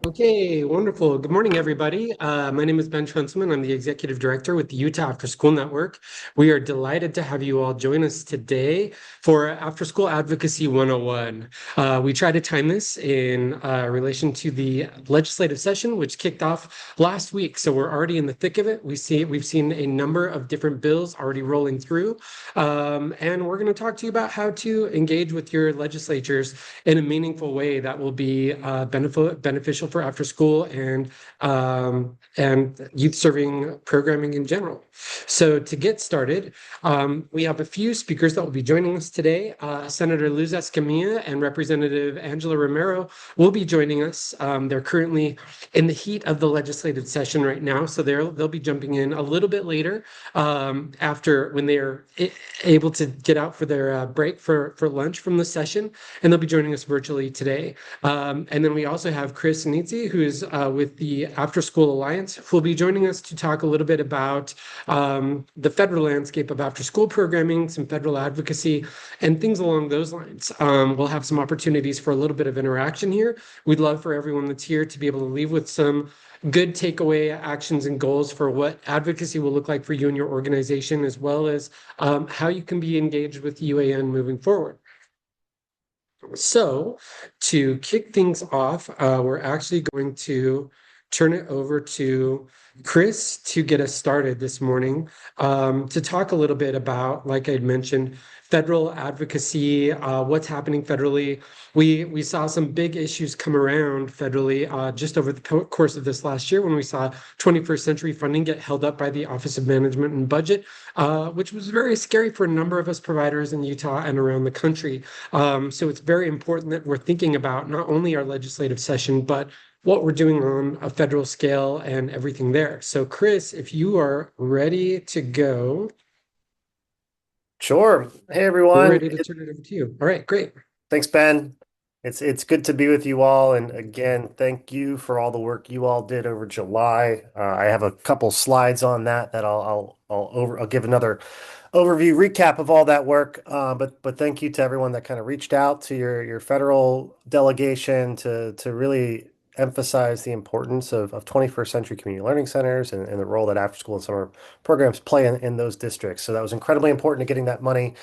Okay, wonderful. Good morning, everybody. My name is Ben Schuntzman. I'm the Executive Director with the Utah After School Network. We are delighted to have you all join us today for After School Advocacy 101. We try to time this in relation to the legislative session, which kicked off last week. So we're already in the thick of it. We've seen a number of different bills already rolling through. And we're going to talk to you about how to engage with your legislatures in a meaningful way that will be beneficial for after school and youth serving programming in general. So to get started, we have a few speakers that will be joining us today. Senator Luz Escamilla and Representative Angela Romero will be joining us. They're currently in the heat of the legislative session right now, so they'll be jumping in a little bit later after when they're able to get out for their break for lunch from the session, and they'll be joining us virtually today. And then we also have Chris Nitzi, who's with the After School Alliance, who will be joining us to talk a little bit about the federal landscape of after school programming, some federal advocacy, and things along those lines. We'll have some opportunities for a little bit of interaction here. We'd love for everyone that's here to be able to leave with some good takeaway actions and goals for what advocacy will look like for you and your organization, as well as how you can be engaged with UAN moving forward. So to kick things off, we're actually going to turn it over to Chris to get us started this morning to talk a little bit about, like I mentioned, federal advocacy, what's happening federally. We saw some big issues come around federally just over the course of this last year when we saw 21st century funding get held up by the Office of Management and Budget, which was very scary for a number of us providers in Utah and around the country. So it's very important that we're thinking about not only our legislative session, but what we're doing on a federal scale and everything there. So, Chris, if you are ready to go, Sure. Hey we're everyone. ready to turn it over to you. All right, great. Thanks, Ben. It's good to be with you all. And again, thank you for all the work you all did over July. I have a couple slides on that I'll give another overview recap of all that work. But thank you to everyone that kind of reached out to your federal delegation to really emphasize the importance of 21st century community learning centers and the role that after school and summer programs play in those districts. So that was incredibly important to getting that money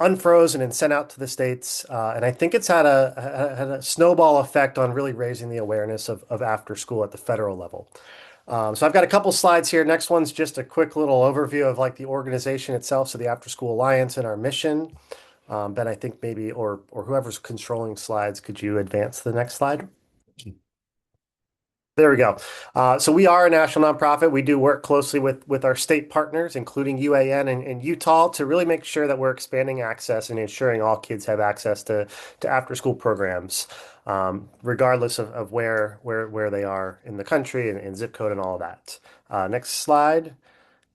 unfrozen and sent out to the states. And I think it's had a snowball effect on really raising the awareness of after school at the federal level. So I've got a couple slides here. Next one's just a quick little overview of like the organization itself, so the After School Alliance and our mission. Ben, I think maybe or whoever's controlling slides, could you advance the next slide? There we go. So we are a national nonprofit. We do work closely with our state partners, including UAN and Utah, to really make sure that we're expanding access and ensuring all kids have access to after school programs, regardless of where they are in the country and zip code and all of that. Next slide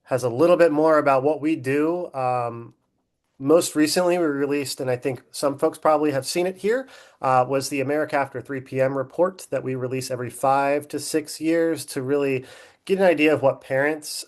has a little bit more about what we do. Most recently, we released, and I think some folks probably have seen it here, was the America After 3 p.m. report that we release every 5 to 6 years to really get an idea of what parents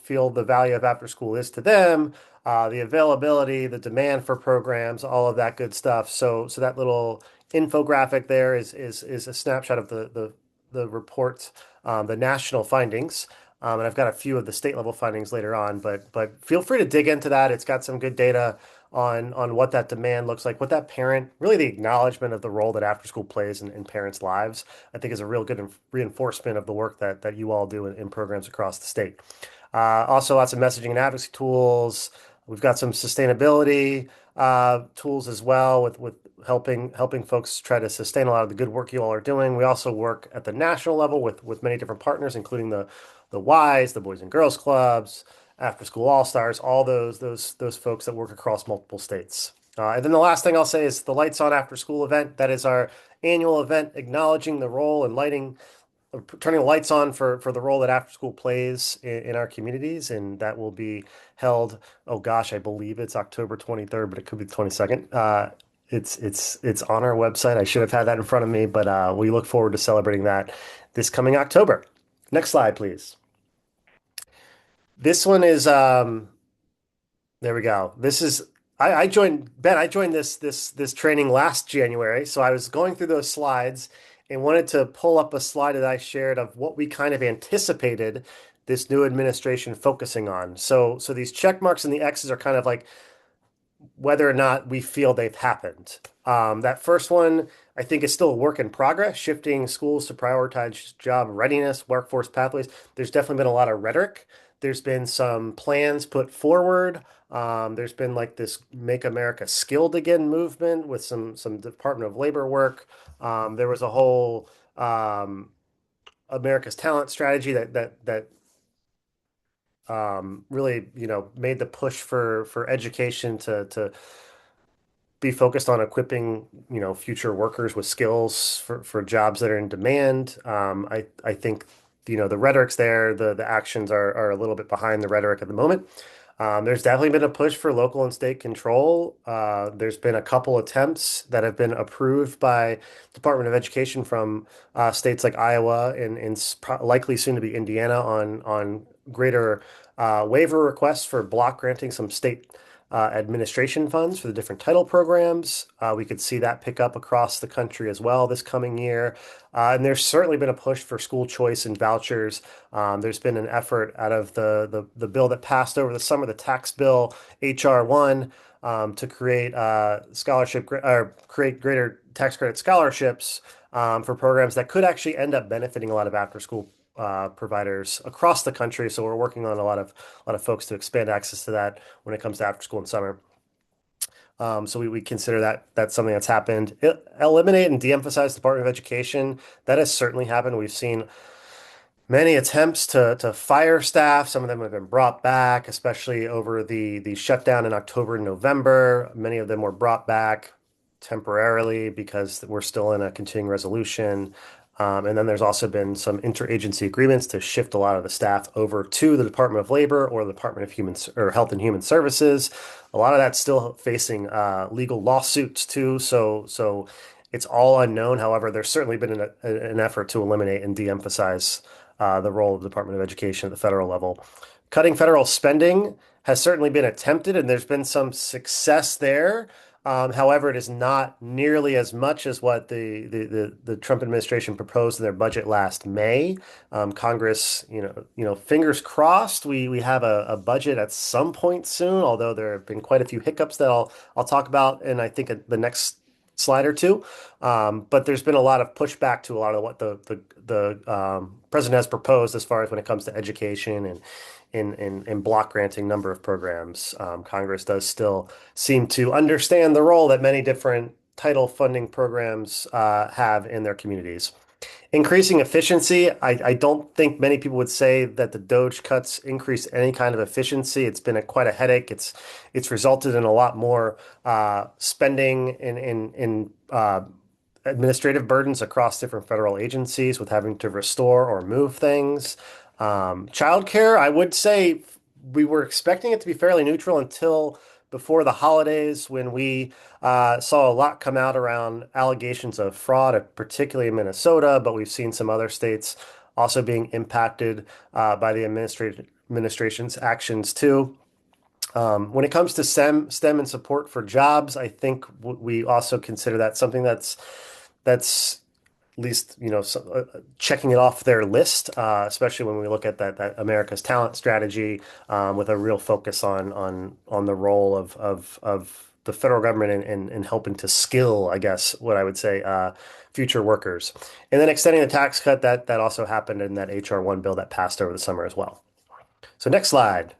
feel the value of after school is to them, the availability, the demand for programs, all of that good stuff. So that little infographic there is a snapshot of the report, the national findings. And I've got a few of the state level findings later on, but feel free to dig into that. It's got some good data on what that demand looks like, what that parent, really the acknowledgement of the role that after school plays in parents' lives, I think is a real good reinforcement of the work that you all do in programs across the state. Also, lots of messaging and advocacy tools. We've got some sustainability tools as well with helping folks try to sustain a lot of the good work you all are doing. We also work at the national level with many different partners, including the Ys, the Boys and Girls Clubs, After School All Stars, all those folks that work across multiple states. And then the last thing I'll say is the Lights On After School event. That is our annual event acknowledging the role and turning the lights on for the role that after school plays in our communities, and that will be held. Oh gosh, I believe it's October 23rd, but it could be the 22nd. It's on our website. I should have had that in front of me, but we look forward to celebrating that this coming October. Next slide, please. This one is there we go. This is I joined Ben. I joined this training last January, so I was going through those slides, and wanted to pull up a slide that I shared of what we kind of anticipated this new administration focusing on. So these check marks and the X's are kind of like whether or not we feel they've happened. That first one, I think, is still a work in progress, shifting schools to prioritize job readiness, workforce pathways. There's definitely been a lot of rhetoric. There's been some plans put forward. There's been like this Make America Skilled Again movement with some Department of Labor work. There was a whole America's Talent strategy that really, made the push for education to be focused on equipping, future workers with skills for jobs that are in demand. I think, the rhetoric's there, the actions are a little bit behind the rhetoric at the moment. There's definitely been a push for local and state control. There's been a couple attempts that have been approved by Department of Education from states like Iowa and likely soon to be Indiana on greater waiver requests for block granting some state administration funds for the different title programs. We could see that pick up across the country as well this coming year. And there's certainly been a push for school choice and vouchers. There's been an effort out of the bill that passed over the summer, the tax bill HR 1, to create or create greater tax credit scholarships for programs that could actually end up benefiting a lot of after school providers across the country. So we're working on a lot of folks to expand access to that when it comes to after school and summer. So we consider that that's something that's happened. Eliminate and de-emphasize the Department of Education. That has certainly happened. We've seen many attempts to fire staff. Some of them have been brought back, especially over the shutdown in October and November. Many of them were brought back temporarily because we're still in a continuing resolution. And then there's also been some interagency agreements to shift a lot of the staff over to the Department of Labor or the Department of Health and Human Services. A lot of that's still facing legal lawsuits too. So it's all unknown. However, there's certainly been an effort to eliminate and de-emphasize the role of the Department of Education at the federal level. Cutting federal spending has certainly been attempted, and there's been some success there. However, it is not nearly as much as what the Trump administration proposed in their budget last May. Congress, fingers crossed, we have a budget at some point soon. Although there have been quite a few hiccups that I'll talk about, and I think the next slide or two. But there's been a lot of pushback to a lot of what the president has proposed as far as when it comes to education and in block granting number of programs. Congress does still seem to understand the role that many different title funding programs have in their communities. Increasing efficiency. I don't think many people would say that the Doge cuts increase any kind of efficiency. It's been quite a headache. It's resulted in a lot more spending in administrative burdens across different federal agencies with having to restore or move things. Childcare, I would say we were expecting it to be fairly neutral until before the holidays when we saw a lot come out around allegations of fraud, particularly in Minnesota, but we've seen some other states also being impacted by the administration's actions too. When it comes to STEM and support for jobs, I think we also consider that something that's at least checking it off their list, especially when we look at that America's Talent strategy with a real focus on the role of the federal government in helping to skill, I guess, what I would say, future workers. And then extending the tax cut that also happened in that HR 1 bill that passed over the summer as well. So next slide.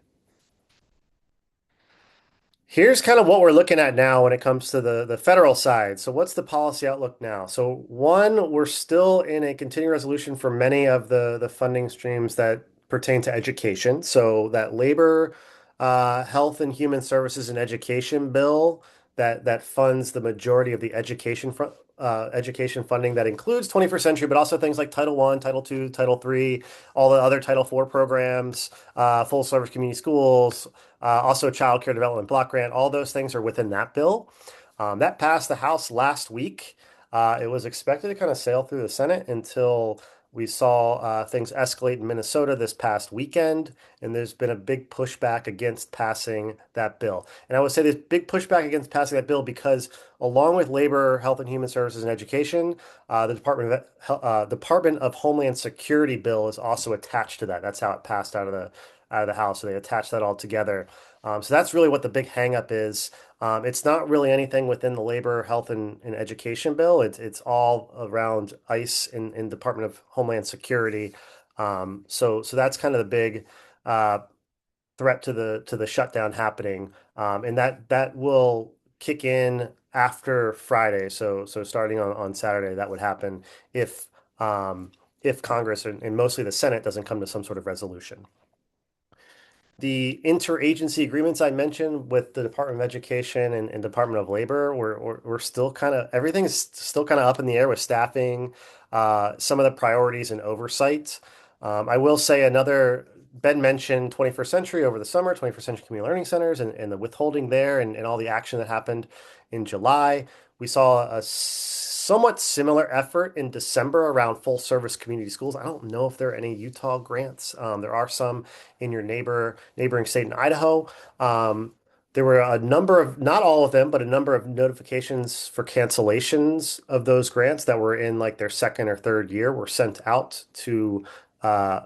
Here's kind of what we're looking at now when it comes to the federal side. So what's the policy outlook now? So one, we're still in a continuing resolution for many of the funding streams that pertain to education. So that labor, health and human services and education bill that funds the majority of the education funding that includes 21st century, but also things like Title I, Title II, Title III, all the other Title IV programs, full service community schools, also child care development block grant, all those things are within that bill. That passed the House last week. It was expected to kind of sail through the Senate until We saw things escalate in Minnesota this past weekend, and there's been a big pushback against passing that bill. And I would say there's big pushback against passing that bill because, along with Labor, Health and Human Services, and Education, the Department of Homeland Security bill is also attached to that. That's how it passed out of the House. So they attached that all together. So that's really what the big hangup is. It's not really anything within the Labor, Health, and Education bill. It's all around ICE and Department of Homeland Security. So that's kind of the big uh, threat to the shutdown happening, and that will kick in after Friday. So starting on Saturday, that would happen if Congress and mostly the Senate doesn't come to some sort of resolution. The interagency agreements I mentioned with the Department of Education and Department of Labor, we're still kind of everything's still kind of up in the air with staffing, some of the priorities and oversight. I will say another, Ben mentioned 21st Century over the summer, 21st Century Community Learning Centers and the withholding there and all the action that happened in July. We saw a somewhat similar effort in December around full service community schools. I don't know if there are any Utah grants. There are some in your neighboring state in Idaho. There were a number of, not all of them, but a number of notifications for cancellations of those grants that were in like their second or third year were sent out to uh,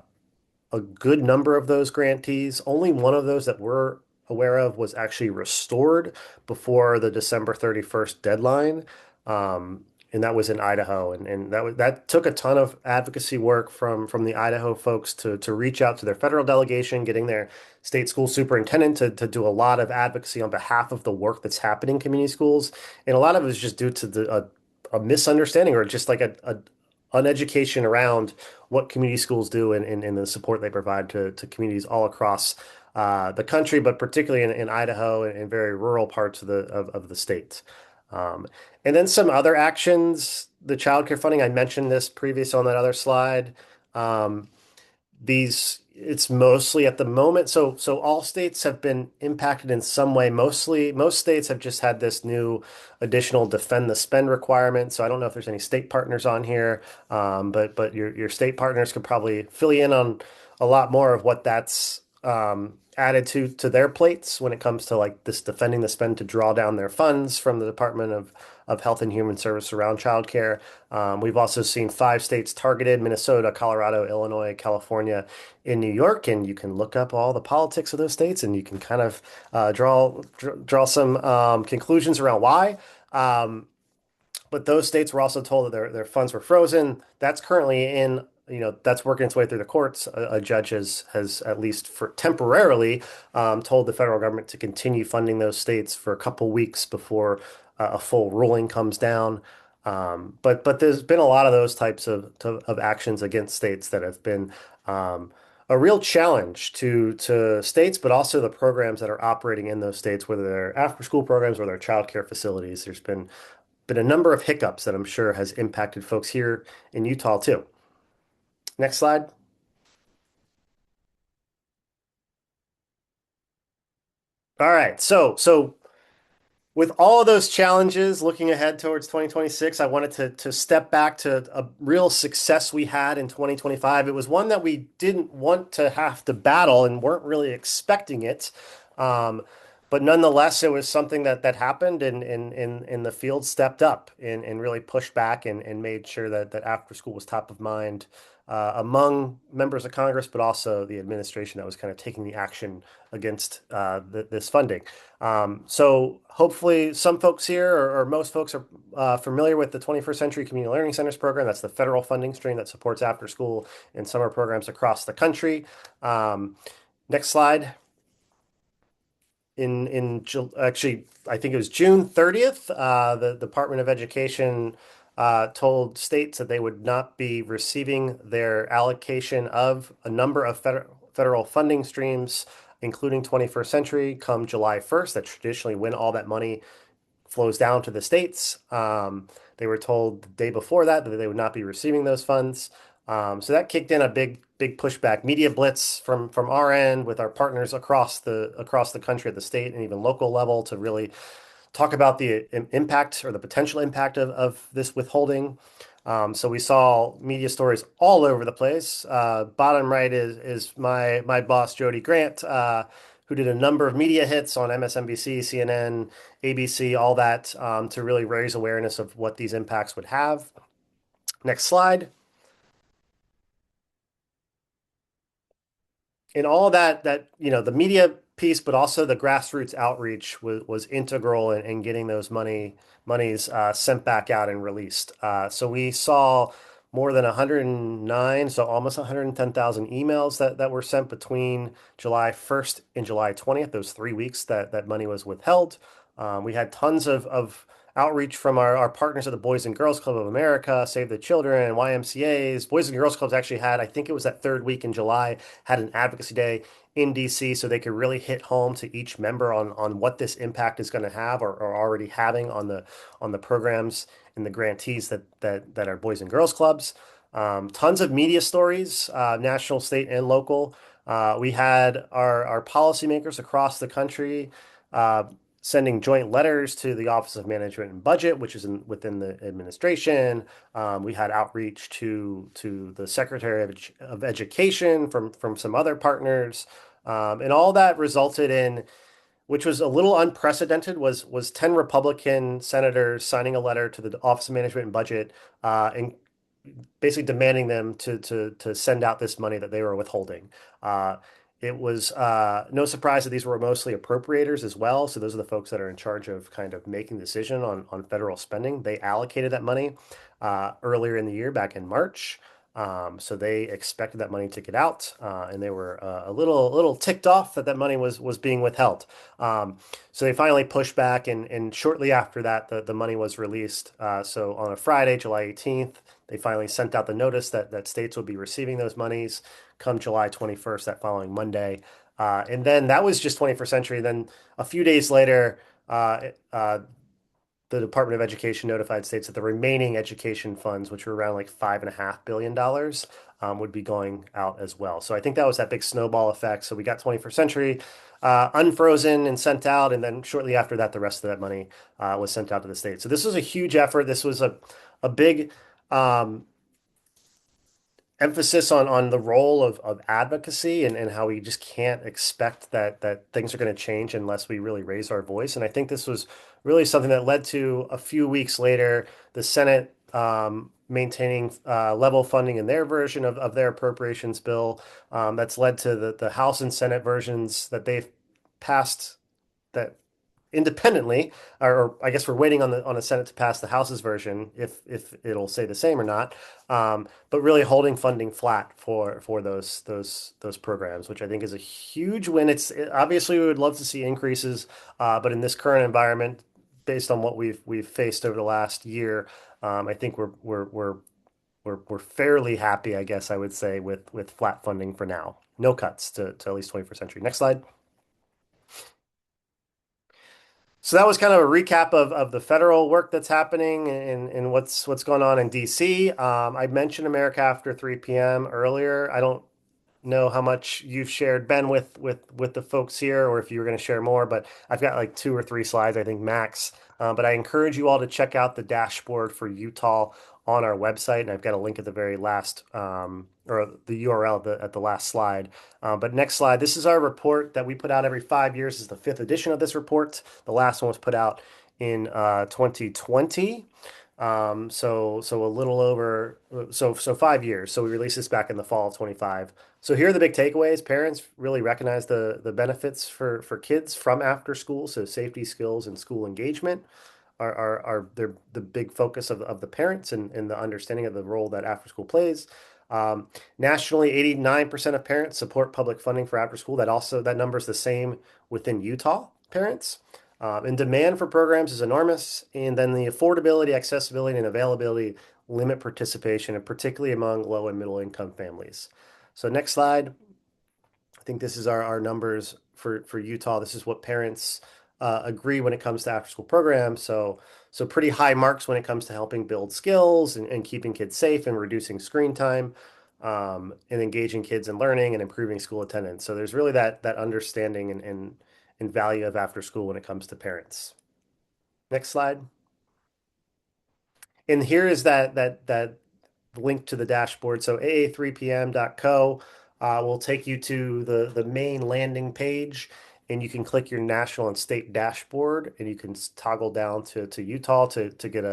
a good number of those grantees. Only one of those that we're aware of was actually restored before the December 31st deadline. Um, and that was in Idaho. And that took a ton of advocacy work from the Idaho folks to reach out to their federal delegation, getting their state school superintendent to do a lot of advocacy on behalf of the work that's happening in community schools. And a lot of it is just due to a misunderstanding or just like a uneducation around what community schools do and the support they provide to communities all across the country, but particularly in Idaho and very rural parts of the state. Um, and then some other actions, the childcare funding, I mentioned this previous on that other slide. Um, these it's mostly at the moment so all states have been impacted in some way. Most states have just had this new additional defend the spend requirement. So I don't know if there's any state partners on here, but your state partners could probably fill you in on a lot more of what that's added to their plates when it comes to like this defending the spend to draw down their funds from the Department of Health and Human Service around childcare. We've also seen 5 states targeted: Minnesota, Colorado, Illinois, California, in New York, and you can look up all the politics of those states and you can kind of draw some conclusions around why. Um, but those states were also told that their funds were frozen. That's currently in, that's working its way through the courts. A judge has at least for temporarily told the federal government to continue funding those states for a couple weeks before a full ruling comes down. But there's been a lot of those types of actions against states that have been a real challenge to states, but also the programs that are operating in those states, whether they're after school programs or their child care facilities. There's been a number of hiccups that I'm sure has impacted folks here in Utah too. Next slide. All right. So with all of those challenges looking ahead towards 2026, I wanted to step back to a real success we had in 2025. It was one that we didn't want to have to battle and weren't really expecting it. Um, but nonetheless, it was something that happened and the field stepped up and really pushed back and made sure that after school was top of mind among members of Congress, but also the administration that was kind of taking the action against this funding. So hopefully some folks here or most folks are familiar with the 21st Century Community Learning Centers program. That's the federal funding stream that supports after school and summer programs across the country. Next slide. Actually, I think it was June 30th, the Department of Education told states that they would not be receiving their allocation of a number of federal funding streams, including 21st Century, come July 1st. That's traditionally when all that money flows down to the states. They were told the day before that they would not be receiving those funds. So that kicked in a big pushback, media blitz from our end with our partners across the country at the state and even local level to really talk about the impact or the potential impact of this withholding. So we saw media stories all over the place. Bottom right is my boss Jody Grant, who did a number of media hits on MSNBC, CNN, ABC, all that to really raise awareness of what these impacts would have. Next slide. And all that the media piece, but also the grassroots outreach was integral in getting those monies sent back out and released. So we saw more than 109, so almost 110,000 emails that were sent between July 1st and July 20th, those 3 weeks that money was withheld. We had tons of outreach from our partners at the Boys and Girls Club of America, Save the Children, YMCA's. Boys and Girls Clubs actually had, I think it was that third week in July, had an advocacy day in DC so they could really hit home to each member on what this impact is going to have or already having on the programs and the grantees that are Boys and Girls Clubs. Tons of media stories, national, state, and local. We had our policymakers across the country uh, sending joint letters to the Office of Management and Budget, which is within the administration. We had outreach to the Secretary of Education from some other partners, and all that resulted in, which was a little unprecedented, was 10 Republican senators signing a letter to the Office of Management and Budget, and basically demanding them to send out this money that they were withholding. Uh, it was no surprise that these were mostly appropriators as well. So those are the folks that are in charge of kind of making the decision on federal spending. They allocated that money earlier in the year, back in March. So they expected that money to get out, and they were a little ticked off that money was being withheld. So they finally pushed back, and shortly after that, the money was released. So on a Friday, July 18th, they finally sent out the notice that states would be receiving those monies come July 21st, that following Monday. And then that was just 21st century. Then a few days later, the Department of Education notified states that the remaining education funds, which were around like $5.5 billion, would be going out as well. So I think that was that big snowball effect. So we got 21st century unfrozen and sent out, and then shortly after that, the rest of that money was sent out to the states. So this was a huge effort. This was a big um, emphasis on the role of advocacy and how we just can't expect that things are going to change unless we really raise our voice. And I think this was really something that led to a few weeks later, the Senate maintaining level funding in their version of their appropriations bill. That's led to the House and Senate versions that they've passed that independently, or I guess we're waiting on the Senate to pass the House's version if it'll say the same or not. But really holding funding flat for those programs, which I think is a huge win. Obviously we would love to see increases, but in this current environment, based on what we've faced over the last year, I think we're fairly happy, I guess I would say, with flat funding for now. No cuts to at least 21st century. Next slide. So that was kind of a recap of the federal work that's happening and what's going on in DC. I mentioned America After 3 p.m. earlier. I don't know how much you've shared, Ben, with the folks here, or if you were going to share more, but I've got like 2 or 3 slides, I think max. But I encourage you all to check out the dashboard for Utah on our website, and I've got a link at the very last, or the URL at the last slide. But next slide, this is our report that we put out every 5 years. This is the fifth edition of this report. The last one was put out in 2020. So a little over, so 5 years. So we released this back in the fall of 25. So here are the big takeaways. Parents really recognize the benefits for kids from after school. So safety skills and school engagement are the big focus of the parents and the understanding of the role that after school plays. Nationally, 89% of parents support public funding for after school. That number is the same within Utah parents. And demand for programs is enormous. And then the affordability, accessibility, and availability limit participation, and particularly among low and middle income families. So next slide. I think this is our numbers for Utah. This is what parents agree when it comes to after school programs. So pretty high marks when it comes to helping build skills and keeping kids safe and reducing screen time, and engaging kids in learning and improving school attendance. So there's really that understanding and value of after school when it comes to parents. Next slide. And here is that link to the dashboard. So aa3pm.co will take you to the main landing page, and you can click your national and state dashboard, and you can toggle down to Utah to get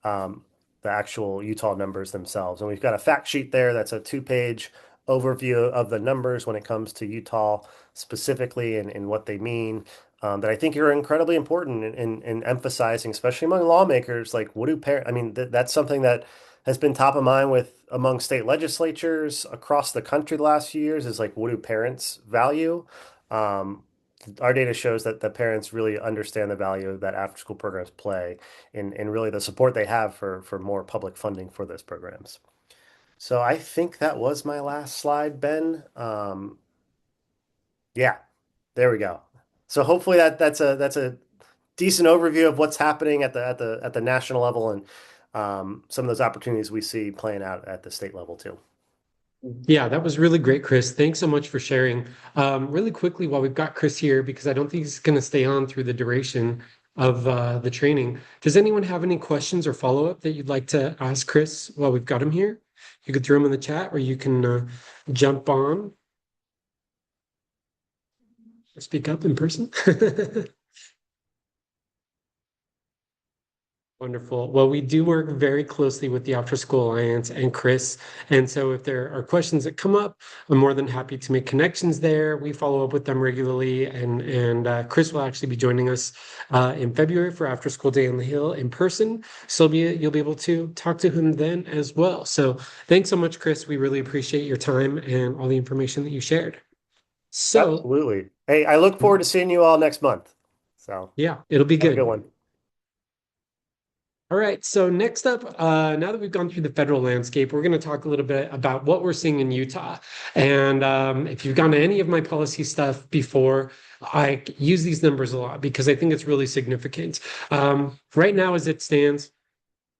um, the actual Utah numbers themselves. And we've got a fact sheet there that's a two-page overview of the numbers when it comes to Utah specifically and what they mean. That I think are incredibly important in emphasizing, especially among lawmakers, like what do parents, I mean, that's something that has been top of mind with among state legislatures across the country the last few years is like, what do parents value? Um, our data shows that the parents really understand the value that after school programs play and really the support they have for more public funding for those programs. So I think that was my last slide, Ben. Yeah, there we go. So hopefully that's a decent overview of what's happening at the national level and some of those opportunities we see playing out at the state level too. Yeah, that was really great, Chris. Thanks so much for sharing. Really quickly, while we've got Chris here, because I don't think he's going to stay on through the duration of the training, does anyone have any questions or follow-up that you'd like to ask Chris while we've got him here? You could throw them in the chat or you can jump on or speak up in person. Wonderful. Well, we do work very closely with the After School Alliance and Chris. And so if there are questions that come up, I'm more than happy to make connections there. We follow up with them regularly. And Chris will actually be joining us in February for After School Day on the Hill in person. So you'll be able to talk to him then as well. So thanks so much, Chris. We really appreciate your time and all the information that you shared. So Absolutely. Hey, I look forward to seeing you all next month. So yeah, it'll be have a good good. one. All right, so next up, now that we've gone through the federal landscape, we're going to talk a little bit about what we're seeing in Utah. And if you've gone to any of my policy stuff before, I use these numbers a lot because I think it's really significant. Right now, as it stands,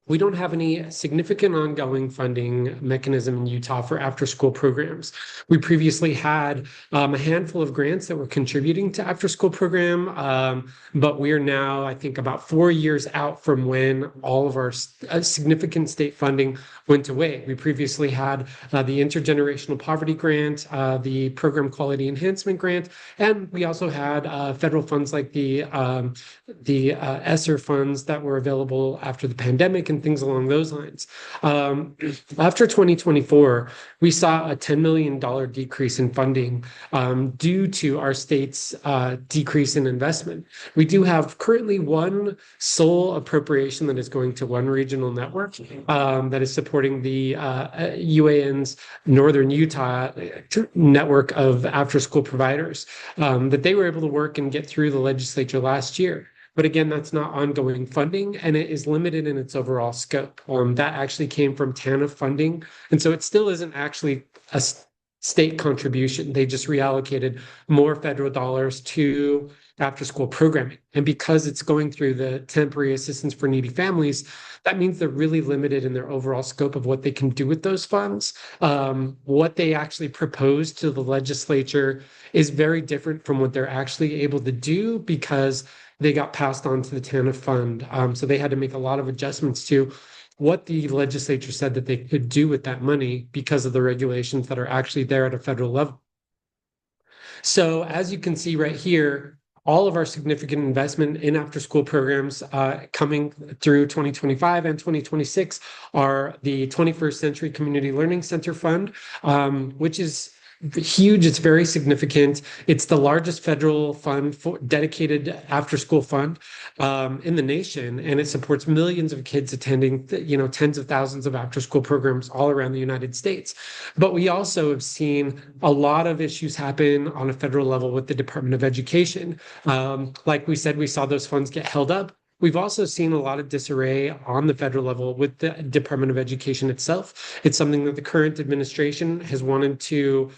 we don't have any significant ongoing funding mechanism in Utah for after school programs. We previously had a handful of grants that were contributing to after school program, but we are now, I think, about 4 years out from when all of our significant state funding went away. We previously had the Intergenerational Poverty Grant, the Program Quality Enhancement Grant, and we also had federal funds like the ESSER funds that were available after the pandemic and things along those lines. After 2024, we saw a $10 million decrease in funding due to our state's decrease in investment. We do have currently one sole appropriation that is going to one regional network that is supporting the UAN's Northern Utah network of after school providers that they were able to work and get through the legislature last year. But again, that's not ongoing funding and it is limited in its overall scope. That actually came from TANF funding. And so it still isn't actually a state contribution. They just reallocated more federal dollars to after school programming. And because it's going through the temporary assistance for needy families, that means they're really limited in their overall scope of what they can do with those funds. What they actually propose to the legislature is very different from what they're actually able to do because they got passed on to the TANF fund. So they had to make a lot of adjustments to what the legislature said that they could do with that money because of the regulations that are actually there at a federal level. So as you can see right here, all of our significant investment in after school programs coming through 2025 and 2026 are the 21st Century Community Learning Center Fund, which is huge. It's very significant. It's the largest federal fund for dedicated after school fund in the nation, and it supports millions of kids attending, tens of thousands of after school programs all around the United States. But we also have seen a lot of issues happen on a federal level with the Department of Education. Like we said, we saw those funds get held up. We've also seen a lot of disarray on the federal level with the Department of Education itself. It's something that the current administration has wanted to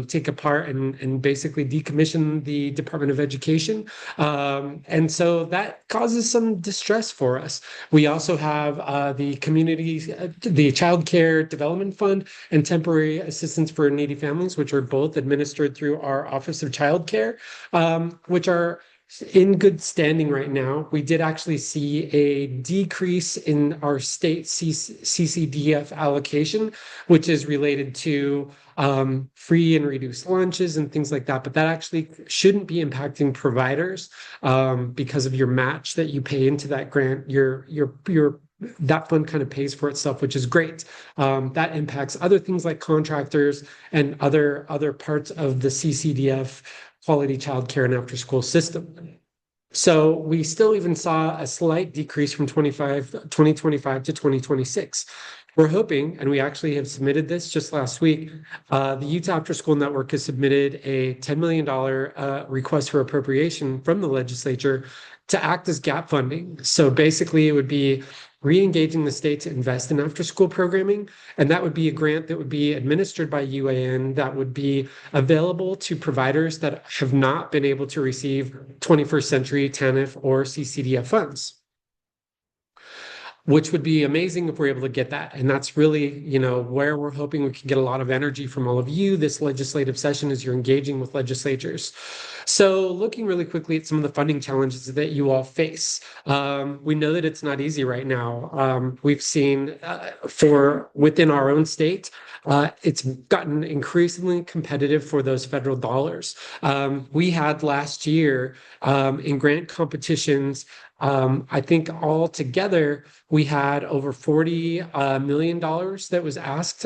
take apart and basically decommission the Department of Education. And so that causes some distress for us. We also have the Child Care Development Fund and Temporary Assistance for Needy Families, which are both administered through our Office of Child Care, which are in good standing right now. We did actually see a decrease in our state CCDF allocation, which is related to free and reduced lunches and things like that. But that actually shouldn't be impacting providers because of your match that you pay into that grant. Your that fund kind of pays for itself, which is great. That impacts other things like contractors and other parts of the CCDF quality childcare and after school system. So we still even saw a slight decrease from 2025 to 2026. We're hoping, and we actually have submitted this just last week, the Utah After School Network has submitted a $10 million request for appropriation from the legislature to act as gap funding. So basically, it would be re-engaging the state to invest in after-school programming, and that would be a grant that would be administered by UAN that would be available to providers that have not been able to receive 21st century TANF or CCDF funds, which would be amazing if we're able to get that. And that's really, where we're hoping we can get a lot of energy from all of you this legislative session as you're engaging with legislatures. So looking really quickly at some of the funding challenges that you all face. We know that it's not easy right now. We've seen for within our own state, it's gotten increasingly competitive for those federal dollars. We had last year in grant competitions, I think all together we had over $40 million that was asked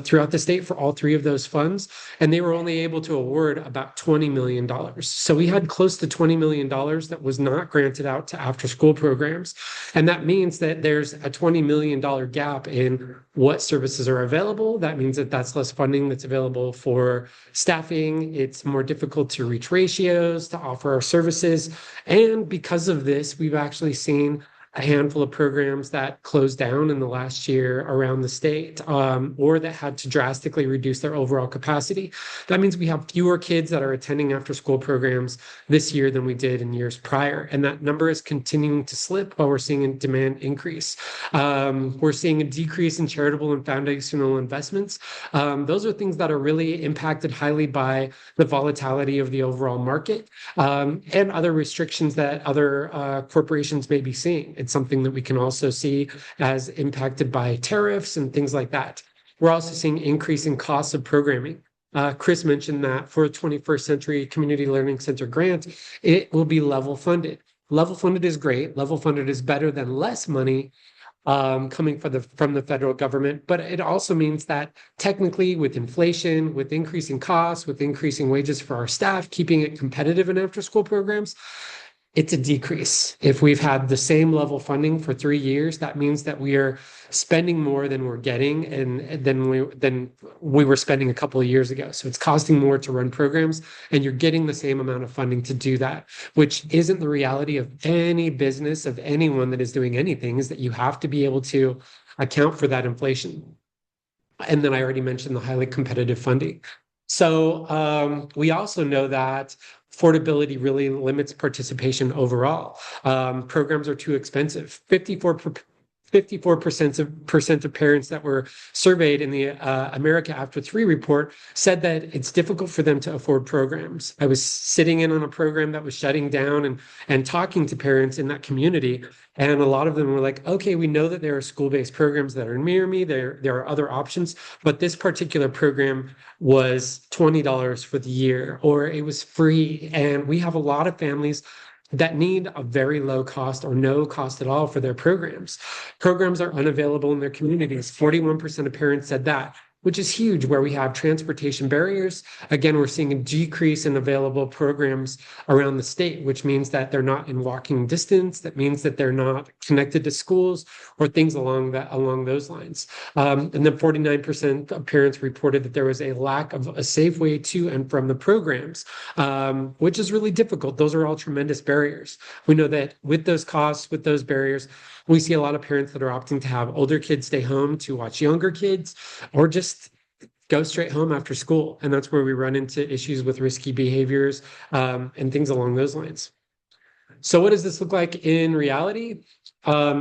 throughout the state for all three of those funds, and they were only able to award about $20 million. So we had close to $20 million that was not granted out to after school programs. And that means that there's a $20 million gap in what services are available. That means that that's less funding that's available for staffing. It's more difficult to reach ratios to offer our services. And because of this, we've actually seen a handful of programs that closed down in the last year around the state, or that had to drastically reduce their overall capacity. That means we have fewer kids that are attending after school programs this year than we did in years prior. And that number is continuing to slip while we're seeing a demand increase. We're seeing a decrease in charitable and foundational investments. Those are things that are really impacted highly by the volatility of the overall market, and other restrictions that other corporations may be seeing. It's something that we can also see as impacted by tariffs and things like that. We're also seeing increasing costs of programming. Chris mentioned that for a 21st Century Community Learning Center grant, it will be level funded. Level funded is great. Level funded is better than less money coming from the federal government, but it also means that technically with inflation, with increasing costs, with increasing wages for our staff, keeping it competitive in after school programs, it's a decrease. If we've had the same level funding for 3 years, that means that we are spending more than we're getting and than we were spending a couple of years ago. So it's costing more to run programs, and you're getting the same amount of funding to do that, which isn't the reality of any business, of anyone that is doing anything, is that you have to be able to account for that inflation. And then I already mentioned the highly competitive funding. So we also know that affordability really limits participation overall. Programs are too expensive. 54% of parents that were surveyed in the America After 3 report said that it's difficult for them to afford programs. I was sitting in on a program that was shutting down and talking to parents in that community, and a lot of them were like, okay, we know that there are school-based programs that are near me. There are other options, but this particular program was $20 for the year, or it was free. And we have a lot of families that need a very low cost or no cost at all for their programs. Programs are unavailable in their communities. 41% of parents said that, which is huge, where we have transportation barriers. Again, we're seeing a decrease in available programs around the state, which means that they're not in walking distance. That means that they're not connected to schools or things along those lines. And then 49% of parents reported that there was a lack of a safe way to and from the programs, which is really difficult. Those are all tremendous barriers. We know that with those costs, with those barriers, we see a lot of parents that are opting to have older kids stay home to watch younger kids, or just go straight home after school. And that's where we run into issues with risky behaviors and things along those lines. So what does this look like in reality?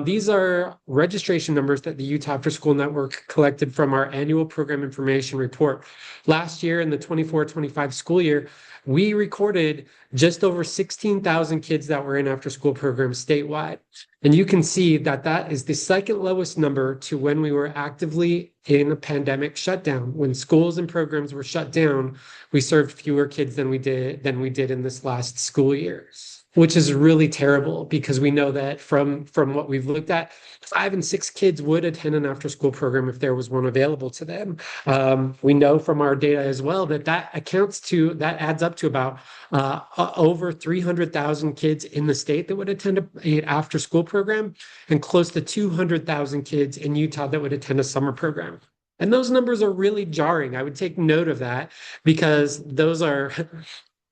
These are registration numbers that the Utah After School Network collected from our annual program information report. Last year, in the 24-25 school year, we recorded just over 16,000 kids that were in after-school programs statewide. And you can see that that is the second lowest number to when we were actively in a pandemic shutdown. When schools and programs were shut down, we served fewer kids than we did in this last school year, which is really terrible because we know that from what we've looked at, 5 and 6 kids would attend an after school program if there was one available to them. We know from our data as well that that adds up to about over 300,000 kids in the state that would attend an after school program, and close to 200,000 kids in Utah that would attend a summer program. And those numbers are really jarring. I would take note of that because those are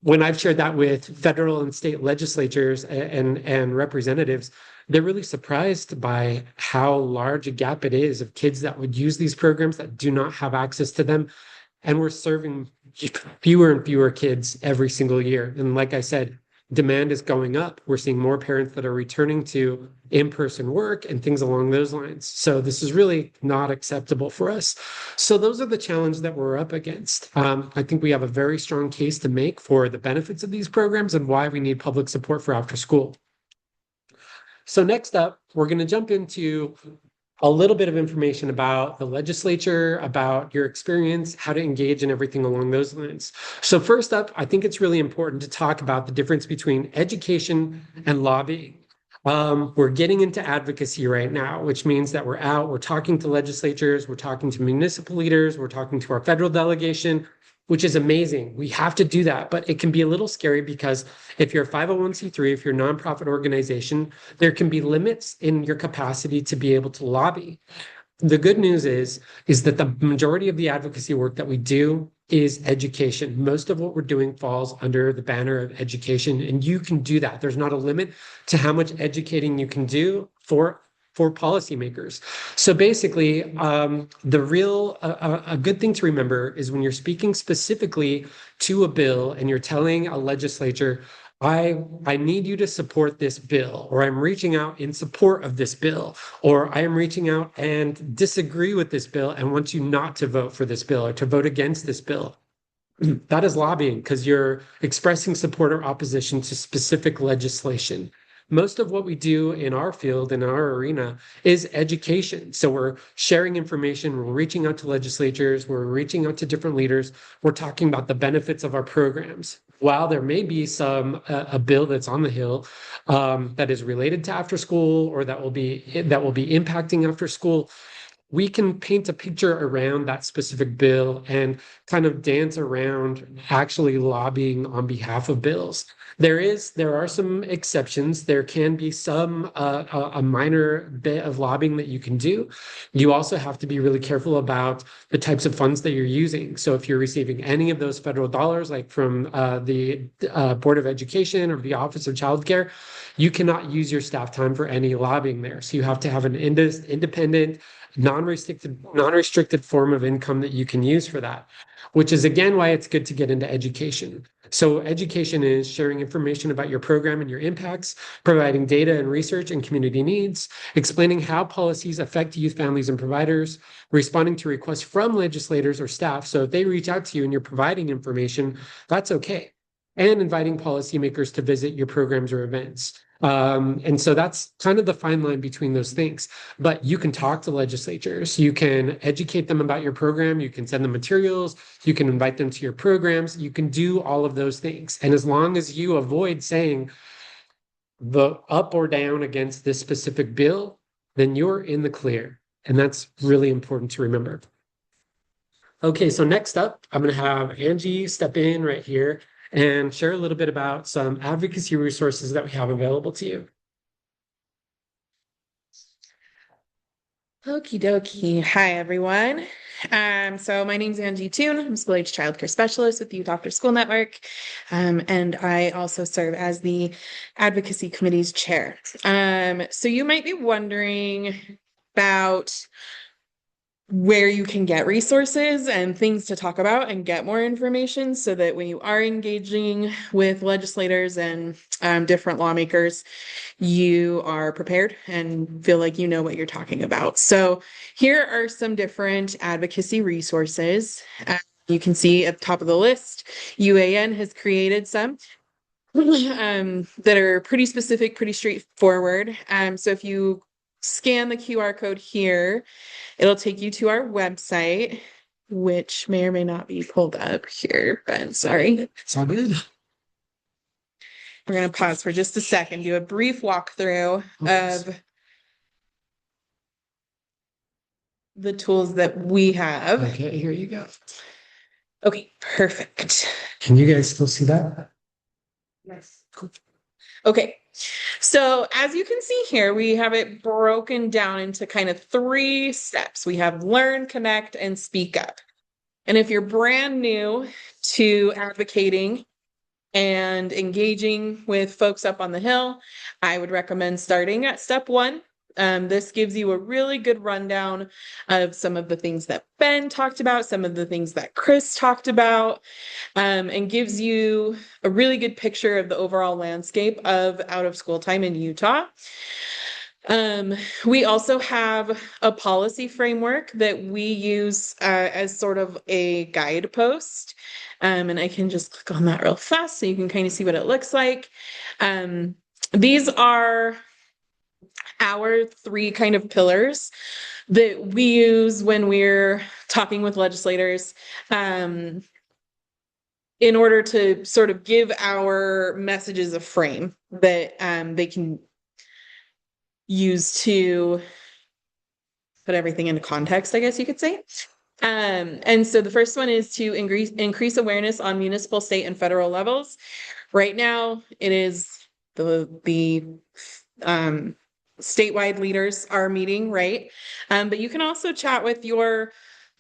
when I've shared that with federal and state legislatures and representatives, they're really surprised by how large a gap it is of kids that would use these programs that do not have access to them. And we're serving fewer and fewer kids every single year. And like I said, demand is going up. We're seeing more parents that are returning to in-person work and things along those lines. So this is really not acceptable for us. So those are the challenges that we're up against. I think we have a very strong case to make for the benefits of these programs and why we need public support for after school. So next up, we're going to jump into a little bit of information about the legislature, about your experience, how to engage, and everything along those lines. So first up, I think it's really important to talk about the difference between education and lobbying. We're getting into advocacy right now, which means that we're talking to legislatures, we're talking to municipal leaders, we're talking to our federal delegation, which is amazing. We have to do that, but it can be a little scary because if you're a 501c3, if you're a nonprofit organization, there can be limits in your capacity to be able to lobby. The good news is that the majority of the advocacy work that we do is education. Most of what we're doing falls under the banner of education, and you can do that. There's not a limit to how much educating you can do for policymakers. So basically, a good thing to remember is when you're speaking specifically to a bill and you're telling a legislature, I need you to support this bill, or I'm reaching out in support of this bill, or I am reaching out and disagree with this bill and want you not to vote for this bill or to vote against this bill. That is lobbying because you're expressing support or opposition to specific legislation. Most of what we do in our field, in our arena, is education. So we're sharing information, we're reaching out to legislatures, we're reaching out to different leaders, we're talking about the benefits of our programs. While there may be a bill that's on the Hill that is related to after school or that will be impacting after school, we can paint a picture around that specific bill and kind of dance around actually lobbying on behalf of bills. There are some exceptions. There can be a minor bit of lobbying that you can do. You also have to be really careful about the types of funds that you're using. So if you're receiving any of those federal dollars, like from the Board of Education or the Office of Child Care, you cannot use your staff time for any lobbying there. So you have to have an independent, non-restricted form of income that you can use for that, which is again why it's good to get into education. So education is sharing information about your program and your impacts, providing data and research and community needs, explaining how policies affect youth, families, and providers, responding to requests from legislators or staff. So if they reach out to you and you're providing information, that's okay. And inviting policymakers to visit your programs or events. And so that's kind of the fine line between those things. But you can talk to legislatures, you can educate them about your program, you can send them materials, you can invite them to your programs, you can do all of those things. And as long as you avoid saying the up or down against this specific bill, then you're in the clear. And that's really important to remember. Okay, so next up, I'm going to have Angie step in right here and share a little bit about some advocacy resources that we have available to you. Okie dokie. Hi, everyone. So my name's Angie Toon. I'm a school-age childcare specialist with the Youth After School Network. And I also serve as the Advocacy Committee's chair. So you might be wondering about where you can get resources and things to talk about and get more information so that when you are engaging with legislators and different lawmakers, you are prepared and feel like you know what you're talking about. So here are some different advocacy resources. You can see at the top of the list, UAN has created some that are pretty specific, pretty straightforward. So if you scan the QR code here, it'll take you to our website, which may or may not be pulled up here, but I'm sorry. It's all good. We're going to pause for just a second, do a brief walkthrough of the tools that we have. Okay, here you go. Okay, perfect. Can you guys still see that? Yes. Cool. Okay, so as you can see here, we have it broken down into kind of 3 steps. We have learn, connect, and speak up. And if you're brand new to advocating and engaging with folks up on the Hill, I would recommend starting at step 1. This gives you a really good rundown of some of the things that Ben talked about, some of the things that Chris talked about, and gives you a really good picture of the overall landscape of out of school time in Utah. We also have a policy framework that we use as sort of a guidepost. And I can just click on that real fast so you can kind of see what it looks like. These are our 3 kind of pillars that we use when we're talking with legislators in order to sort of give our messages a frame that they can use to put everything into context, I guess you could say. And so the first one is to increase awareness on municipal, state, and federal levels. Right now, it is the statewide leaders are meeting, right? But you can also chat with your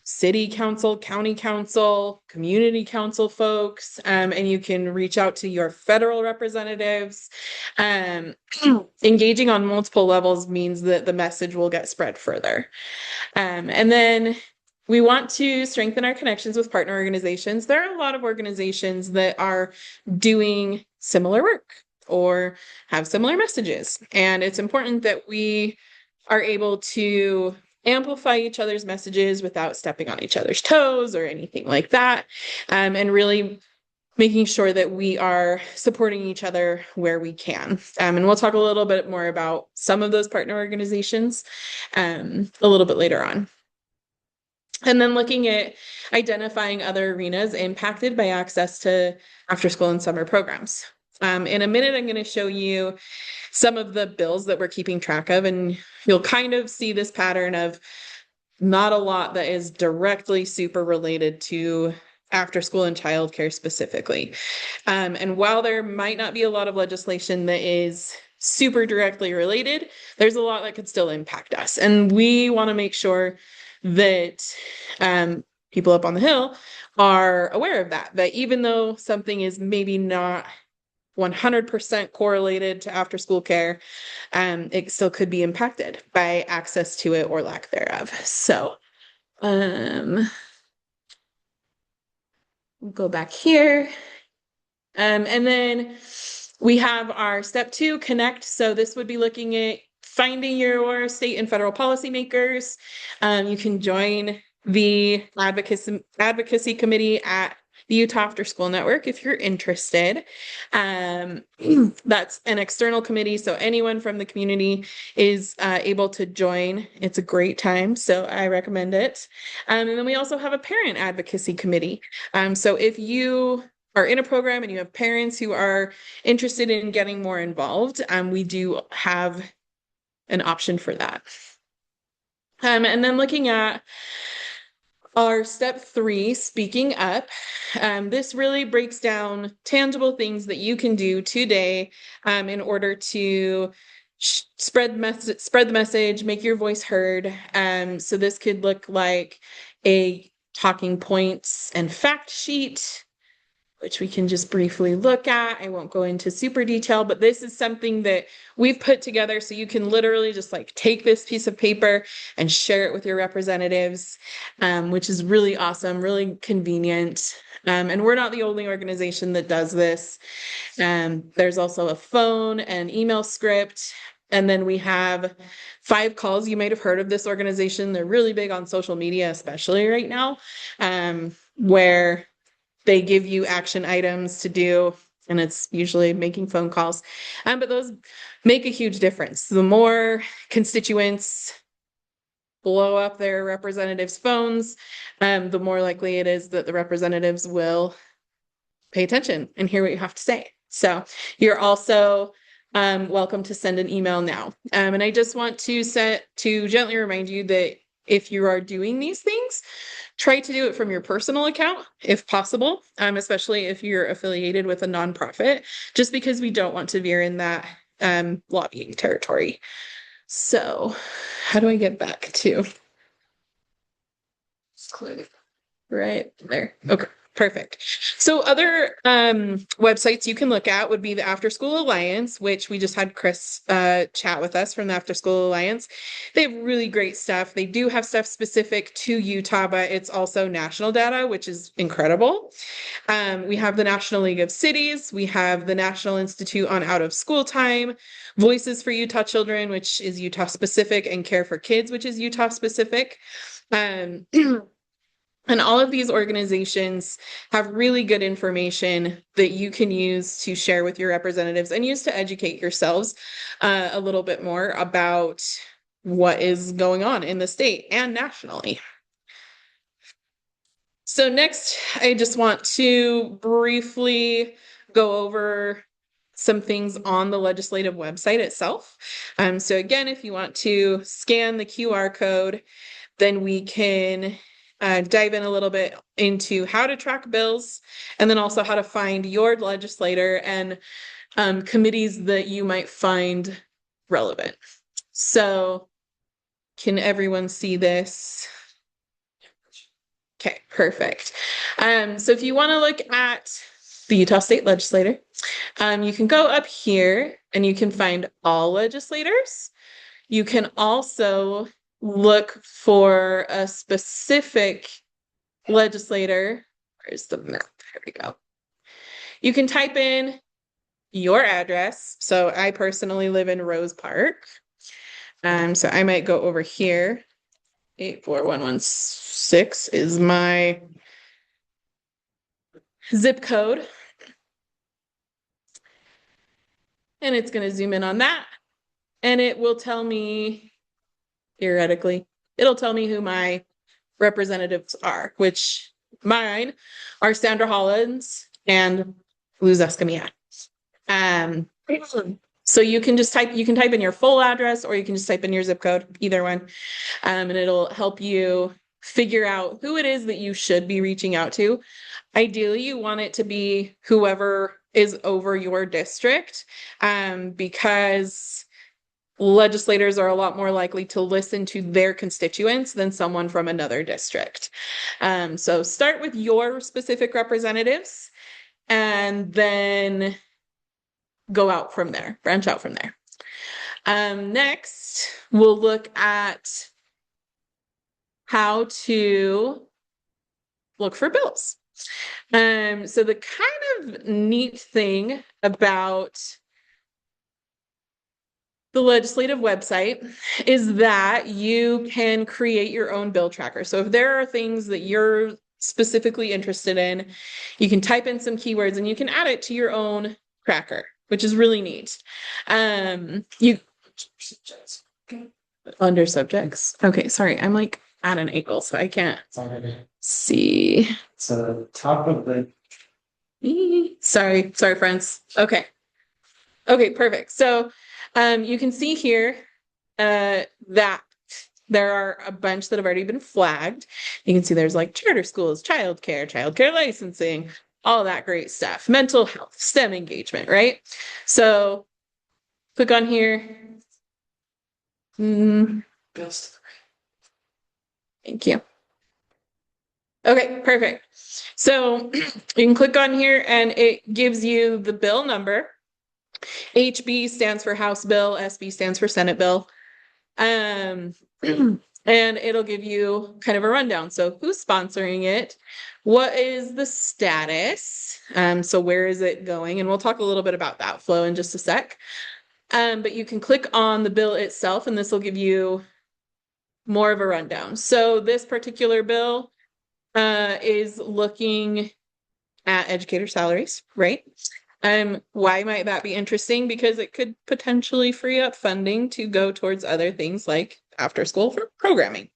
city council, county council, community council folks, and you can reach out to your federal representatives. Engaging on multiple levels means that the message will get spread further. And then we want to strengthen our connections with partner organizations. There are a lot of organizations that are doing similar work or have similar messages. And it's important that we are able to amplify each other's messages without stepping on each other's toes or anything like that. And really making sure that we are supporting each other where we can. And we'll talk a little bit more about some of those partner organizations a little bit later on. And then looking at identifying other arenas impacted by access to after school and summer programs. In a minute, I'm going to show you some of the bills that we're keeping track of, and you'll kind of see this pattern of not a lot that is directly super related to after school and childcare specifically. And while there might not be a lot of legislation that is super directly related, there's a lot that could still impact us. And we want to make sure that people up on the Hill are aware of that even though something is maybe not 100% correlated to after school care, it still could be impacted by access to it or lack thereof. So we'll go back here. And then we have our step 2, connect. So this would be looking at finding your state and federal policymakers. You can join the advocacy committee at the Utah After School Network if you're interested. That's an external committee, so anyone from the community is able to join. It's a great time, so I recommend it. And then we also have a parent advocacy committee. So if you are in a program and you have parents who are interested in getting more involved, we do have an option for that. And then looking at our step 3, speaking up. This really breaks down tangible things that you can do today in order to spread the message, make your voice heard. So this could look like a talking points and fact sheet, which we can just briefly look at. I won't go into super detail, but this is something that we've put together so you can literally just like take this piece of paper and share it with your representatives, which is really awesome, really convenient. And we're not the only organization that does this. There's also a phone and email script. And then we have 5 calls. You might have heard of this organization. They're really big on social media, especially right now, where they give you action items to do, and it's usually making phone calls. But those make a huge difference. The more constituents blow up their representatives' phones, the more likely it is that the representatives will pay attention and hear what you have to say. So you're also welcome to send an email now. And I just want to gently remind you that if you are doing these things, try to do it from your personal account if possible, especially if you're affiliated with a nonprofit, just because we don't want to veer in that lobbying territory. So how do I get back to right there? Okay. Perfect. So other websites you can look at would be the Afterschool Alliance, which we just had Chris chat with us from the Afterschool Alliance. They have really great stuff. They do have stuff specific to Utah, but it's also national data, which is incredible. We have the National League of Cities. We have the National Institute on Out of School Time, Voices for Utah Children, which is Utah specific, and Care for Kids, which is Utah specific. And all of these organizations have really good information that you can use to share with your representatives and use to educate yourselves a little bit more about what is going on in the state and nationally. So next, I just want to briefly go over some things on the legislative website itself. So again, if you want to scan the QR code, then we can dive in a little bit into how to track bills, and then also how to find your legislator and committees that you might find relevant. So can everyone see this? Okay, perfect. So if you want to look at the Utah State Legislator, you can go up here and you can find all legislators. You can also look for a specific legislator. Where's the map? There we go. You can type in your address. So I personally live in Rose Park. So I might go over here. 84116 is my zip code. And it's going to zoom in on that. And it will tell me, theoretically, it'll tell me who my representatives are, which mine are Sandra Hollins and Luz Escamilla. So you can type in your full address, or you can just type in your zip code, either one. And it'll help you figure out who it is that you should be reaching out to. Ideally, you want it to be whoever is over your district, because legislators are a lot more likely to listen to their constituents than someone from another district. So start with your specific representatives and then go out from there, branch out from there. Next, we'll look at how to look for bills. So the kind of neat thing about the legislative website is that you can create your own bill tracker. So if there are things that you're specifically interested in, you can type in some keywords and you can add it to your own tracker, which is really neat. You under subjects. Okay, sorry, I'm like at an angle, so I can't see. So top of the. Sorry, friends. Okay, perfect. So you can see here that there are a bunch that have already been flagged. You can see there's like charter schools, childcare licensing, all that great stuff, mental health, STEM engagement, right? So click on here. Bills to the right. Thank you. Okay, perfect. So you can click on here and it gives you the bill number. HB stands for House Bill, SB stands for Senate Bill. And it'll give you kind of a rundown. So who's sponsoring it? What is the status? So where is it going? And we'll talk a little bit about that flow in just a sec. But you can click on the bill itself, and this will give you more of a rundown. So this particular bill is looking at educator salaries, right? Why might that be interesting? Because it could potentially free up funding to go towards other things like after school programming.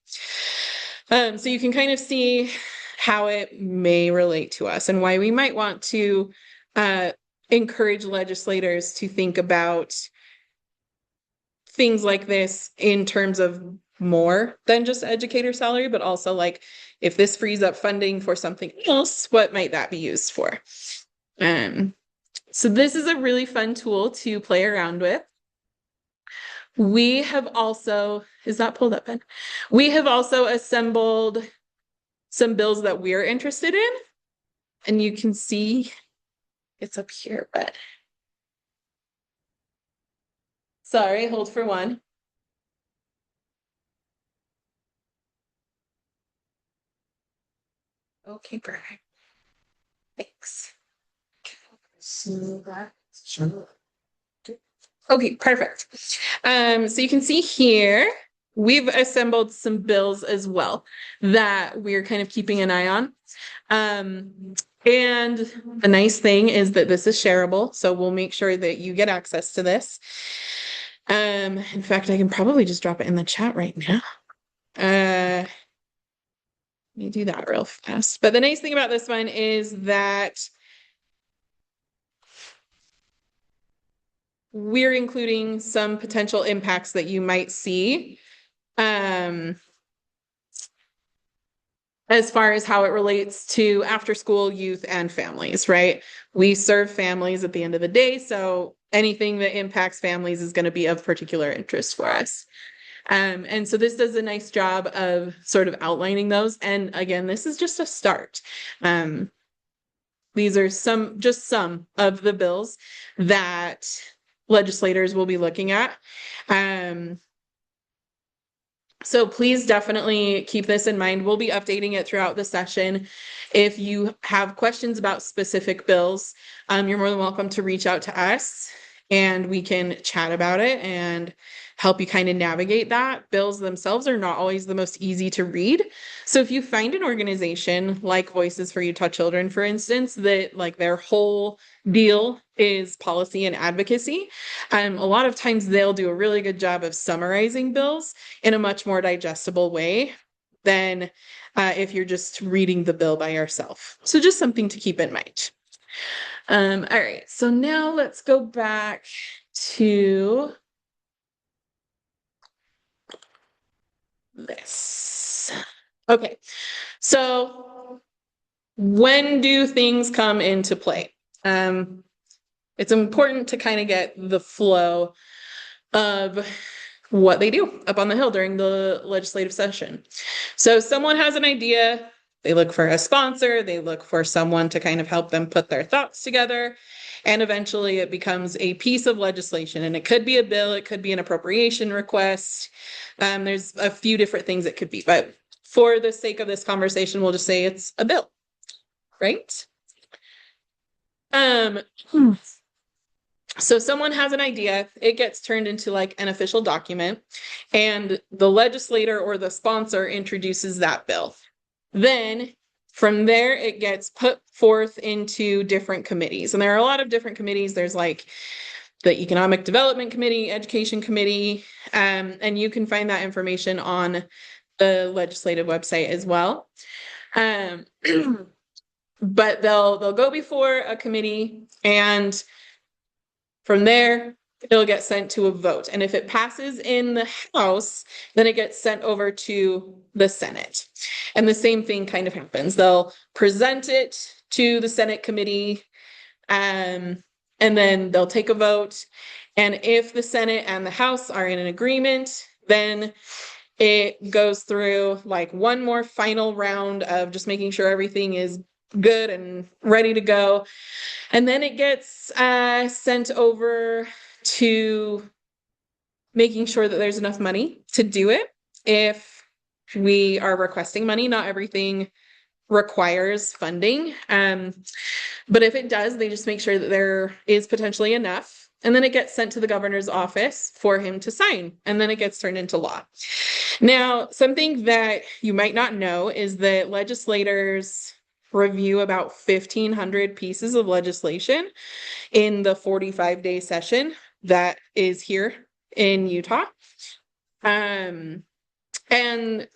So you can kind of see how it may relate to us and why we might want to encourage legislators to think about things like this in terms of more than just educator salary, but also like if this frees up funding for something else, what might that be used for? So this is a really fun tool to play around with. We have also, is that pulled up, Ben? We have also assembled some bills that we're interested in. And you can see it's up here, but sorry, hold for one. Okay, perfect. Thanks. Okay, perfect. So you can see here, we've assembled some bills as well that we're kind of keeping an eye on. And the nice thing is that this is shareable, so we'll make sure that you get access to this. In fact, I can probably just drop it in the chat right now. Let me do that real fast. But the nice thing about this one is that we're including some potential impacts that you might see as far as how it relates to after school youth and families, right? We serve families at the end of the day, so anything that impacts families is going to be of particular interest for us. And so this does a nice job of sort of outlining those. And again, this is just a start. These are just some of the bills that legislators will be looking at. So please definitely keep this in mind. We'll be updating it throughout the session. If you have questions about specific bills, you're more than welcome to reach out to us and we can chat about it and help you kind of navigate that. Bills themselves are not always the most easy to read. So if you find an organization like Voices for Utah Children, for instance, that like their whole deal is policy and advocacy, a lot of times they'll do a really good job of summarizing bills in a much more digestible way than if you're just reading the bill by yourself. So just something to keep in mind. All right, so now let's go back to this. Okay, so when do things come into play? It's important to kind of get the flow of what they do up on the Hill during the legislative session. So someone has an idea, they look for a sponsor, they look for someone to kind of help them put their thoughts together, and eventually it becomes a piece of legislation. And it could be a bill, it could be an appropriation request. There's a few different things it could be, but for the sake of this conversation, we'll just say it's a bill, right? So someone has an idea, it gets turned into like an official document, and the legislator or the sponsor introduces that bill. Then from there, it gets put forth into different committees. And there are a lot of different committees. There's like the Economic Development Committee, Education Committee, and you can find that information on the legislative website as well. But they'll go before a committee, and from there, it'll get sent to a vote. And if it passes in the House, then it gets sent over to the Senate. And the same thing kind of happens. They'll present it to the Senate committee, and then they'll take a vote. And if the Senate and the House are in an agreement, then it goes through like one more final round of just making sure everything is good and ready to go. And then it gets sent over to making sure that there's enough money to do it. If we are requesting money, not everything requires funding. But if it does, they just make sure that there is potentially enough. And then it gets sent to the governor's office for him to sign. And then it gets turned into law. Now, something that you might not know is that legislators review about 1,500 pieces of legislation in the 45-day session that is here in Utah. And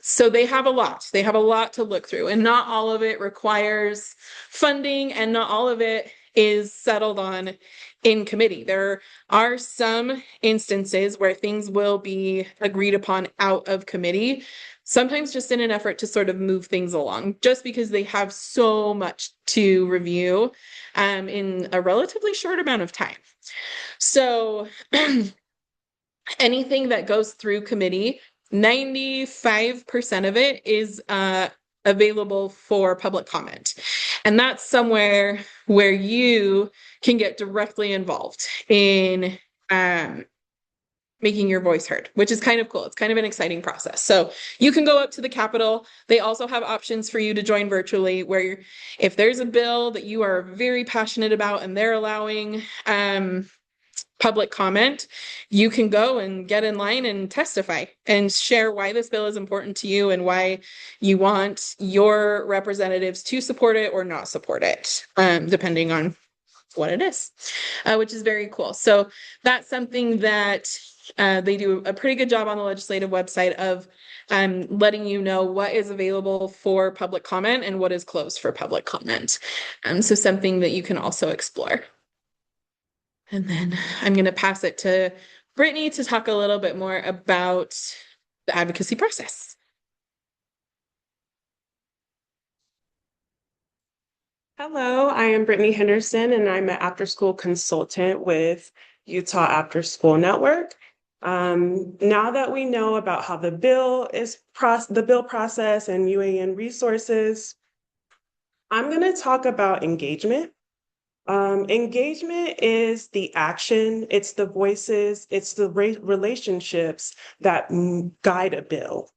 so they have a lot. They have a lot to look through, and not all of it requires funding, and not all of it is settled on in committee. There are some instances where things will be agreed upon out of committee, sometimes just in an effort to sort of move things along, just because they have so much to review in a relatively short amount of time. So anything that goes through committee, 95% of it is available for public comment. And that's somewhere where you can get directly involved in making your voice heard, which is kind of cool. It's kind of an exciting process. So you can go up to the Capitol. They also have options for you to join virtually, where if there's a bill that you are very passionate about and they're allowing public comment, you can go and get in line and testify and share why this bill is important to you and why you want your representatives to support it or not support it, depending on what it is, which is very cool. So that's something that they do a pretty good job on the legislative website of letting you know what is available for public comment and what is closed for public comment. So something that you can also explore. And then I'm going to pass it to Brittany to talk a little bit more about the advocacy process. Hello, I am Brittany Henderson, and I'm an after-school consultant with Utah Afterschool Network. Now that we know about how the bill process and UAN resources, I'm going to talk about engagement. Engagement is the action, it's the voices, it's the relationships that guide a bill.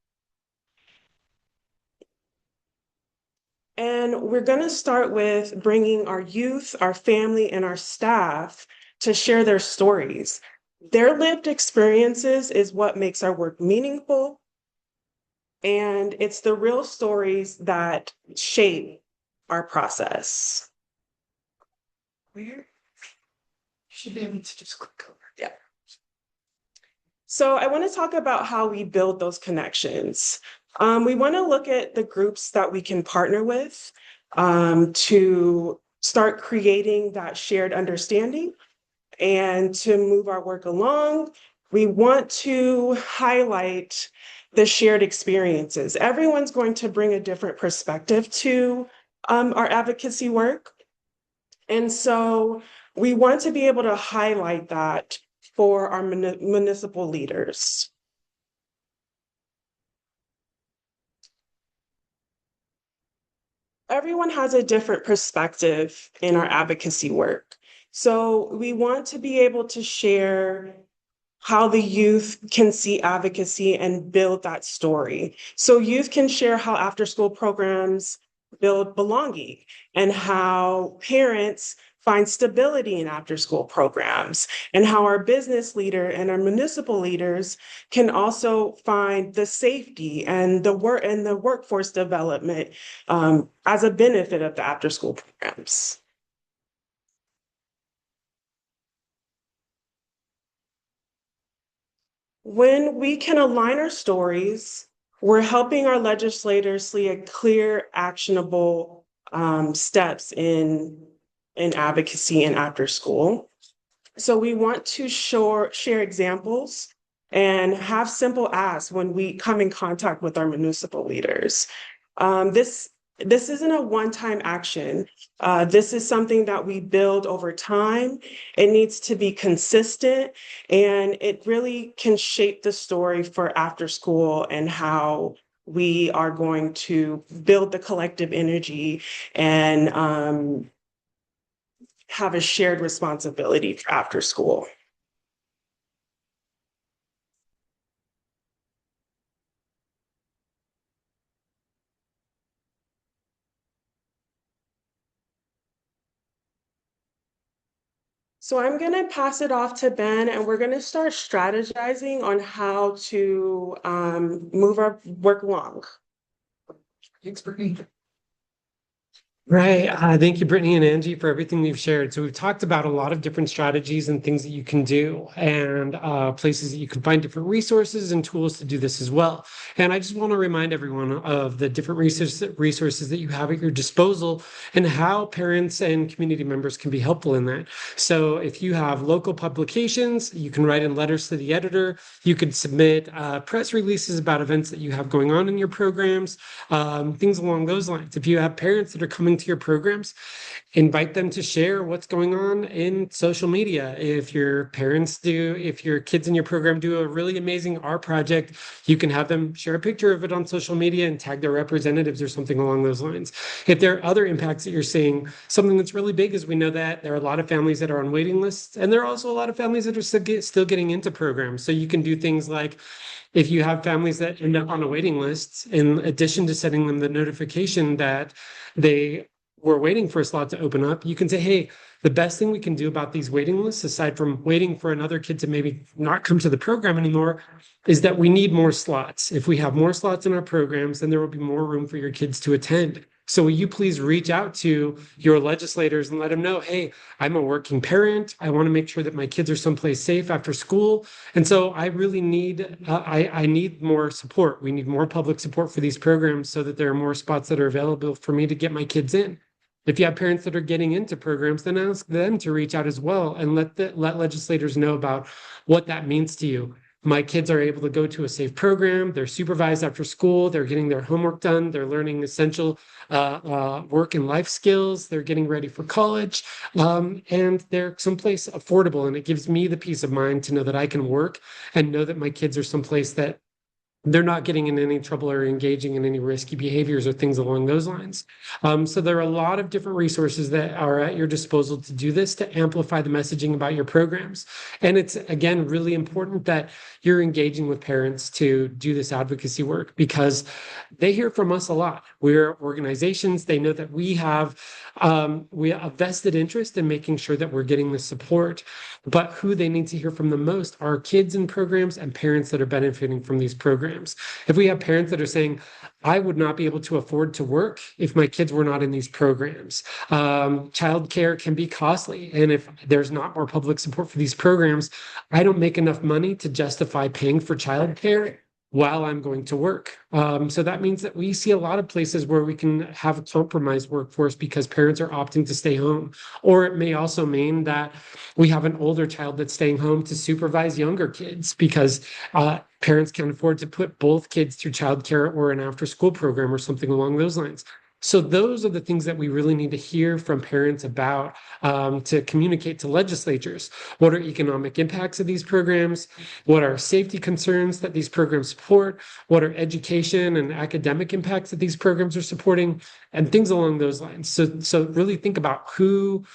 And we're going to start with bringing our youth, our family, and our staff to share their stories. Their lived experiences is what makes our work meaningful. And it's the real stories that shape our process. Where? Should be able to just click over. Yeah. So I want to talk about how we build those connections. We want to look at the groups that we can partner with to start creating that shared understanding and to move our work along. We want to highlight the shared experiences. Everyone's going to bring a different perspective to our advocacy work. And so we want to be able to highlight that for our municipal leaders. Everyone has a different perspective in our advocacy work. So we want to be able to share how the youth can see advocacy and build that story. So youth can share how after-school programs build belonging and how parents find stability in after-school programs, and how our business leader and our municipal leaders can also find the safety and the workforce development as a benefit of the after-school programs. When we can align our stories, we're helping our legislators see a clear, actionable steps in advocacy and after school. So we want to share examples and have simple asks when we come in contact with our municipal leaders. This this isn't a one-time action. This is something that we build over time. It needs to be consistent, and it really can shape the story for after school and how we are going to build the collective energy and have a shared responsibility for after school. So I'm going to pass it off to Ben, and we're going to start strategizing on how to move our work along. Thanks, Brittany. Right. Thank you, Brittany and Angie, for everything you've shared. So we've talked about a lot of different strategies and things that you can do, and places that you can find different resources and tools to do this as well. And I just want to remind everyone of the different resources that you have at your disposal and how parents and community members can be helpful in that. So if you have local publications, you can write in letters to the editor. You could submit press releases about events that you have going on in your programs, things along those lines. If you have parents that are coming to your programs, invite them to share what's going on in social media. If your kids in your program do a really amazing art project, you can have them share a picture of it on social media and tag their representatives or something along those lines. If there are other impacts that you're seeing, something that's really big is we know that there are a lot of families that are on waiting lists, and there are also a lot of families that are still getting into programs. So you can do things like, if you have families that end up on a waiting list, in addition to sending them the notification that they were waiting for a slot to open up, you can say, hey, the best thing we can do about these waiting lists, aside from waiting for another kid to maybe not come to the program anymore, is that we need more slots. If we have more slots in our programs, then there will be more room for your kids to attend. So will you please reach out to your legislators and let them know, hey, I'm a working parent. I want to make sure that my kids are someplace safe after school. And so I really need, I need more support. We need more public support for these programs so that there are more spots that are available for me to get my kids in. If you have parents that are getting into programs, then ask them to reach out as well and let legislators know about what that means to you. My kids are able to go to a safe program. They're supervised after school. They're getting their homework done. They're learning essential work and life skills. They're getting ready for college, and they're someplace affordable. And it gives me the peace of mind to know that I can work and know that my kids are someplace that they're not getting in any trouble or engaging in any risky behaviors or things along those lines. So there are a lot of different resources that are at your disposal to do this, to amplify the messaging about your programs. And it's, again, really important that you're engaging with parents to do this advocacy work, because they hear from us a lot. We're organizations. They know that we have a vested interest in making sure that we're getting the support, but who they need to hear from the most are kids in programs and parents that are benefiting from these programs. If we have parents that are saying, I would not be able to afford to work if my kids were not in these programs. Childcare can be costly. And if there's not more public support for these programs, I don't make enough money to justify paying for childcare while I'm going to work. So that means that we see a lot of places where we can have a compromised workforce because parents are opting to stay home. Or it may also mean that we have an older child that's staying home to supervise younger kids because parents can't afford to put both kids through childcare or an after-school program or something along those lines. So those are the things that we really need to hear from parents about, to communicate to legislatures. What are economic impacts of these programs? What are safety concerns that these programs support? What are education and academic impacts that these programs are supporting? And things along those lines. So really think about who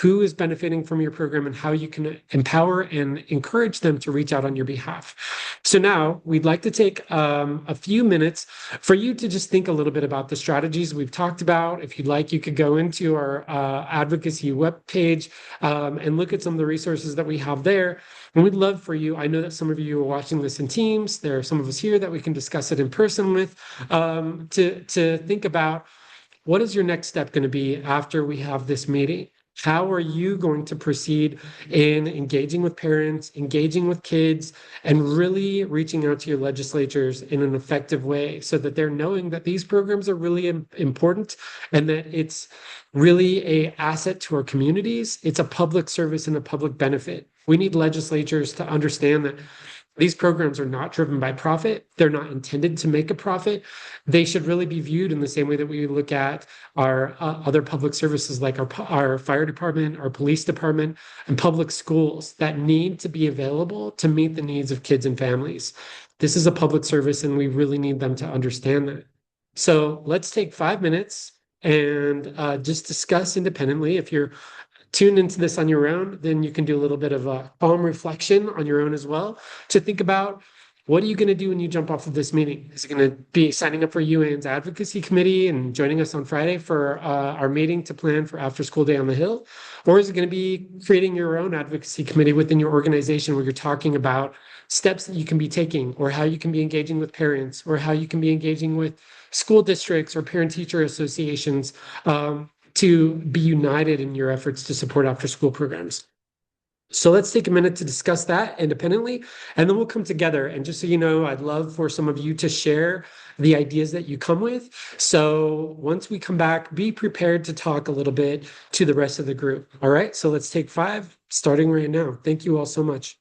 is benefiting from your program and how you can empower and encourage them to reach out on your behalf. So now we'd like to take a few minutes for you to just think a little bit about the strategies we've talked about. If you'd like, you could go into our advocacy webpage and look at some of the resources that we have there. And we'd love for you, I know that some of you are watching this in Teams, there are some of us here that we can discuss it in person with, to think about, what is your next step going to be after we have this meeting? How are you going to proceed in engaging with parents, engaging with kids, and really reaching out to your legislatures in an effective way so that they're knowing that these programs are really important and that it's really an asset to our communities. It's a public service and a public benefit. We need legislatures to understand that These programs are not driven by profit. They're not intended to make a profit. They should really be viewed in the same way that we look at our other public services like our fire department, our police department, and public schools that need to be available to meet the needs of kids and families. This is a public service, and we really need them to understand that. So let's take 5 minutes and just discuss independently. If you're tuned into this on your own, then you can do a little bit of a calm reflection on your own as well to think about what are you going to do when you jump off of this meeting? Is it going to be signing up for UAN's advocacy committee and joining us on Friday for our meeting to plan for After School Day on the Hill? Or is it going to be creating your own advocacy committee within your organization where you're talking about steps that you can be taking, or how you can be engaging with parents, or how you can be engaging with school districts or parent-teacher associations to be united in your efforts to support after-school programs? So let's take a minute to discuss that independently, and then we'll come together. And just so you know, I'd love for some of you to share the ideas that you come with. So once we come back, be prepared to talk a little bit to the rest of the group. All right, so let's take 5, starting right now. Thank you all so much.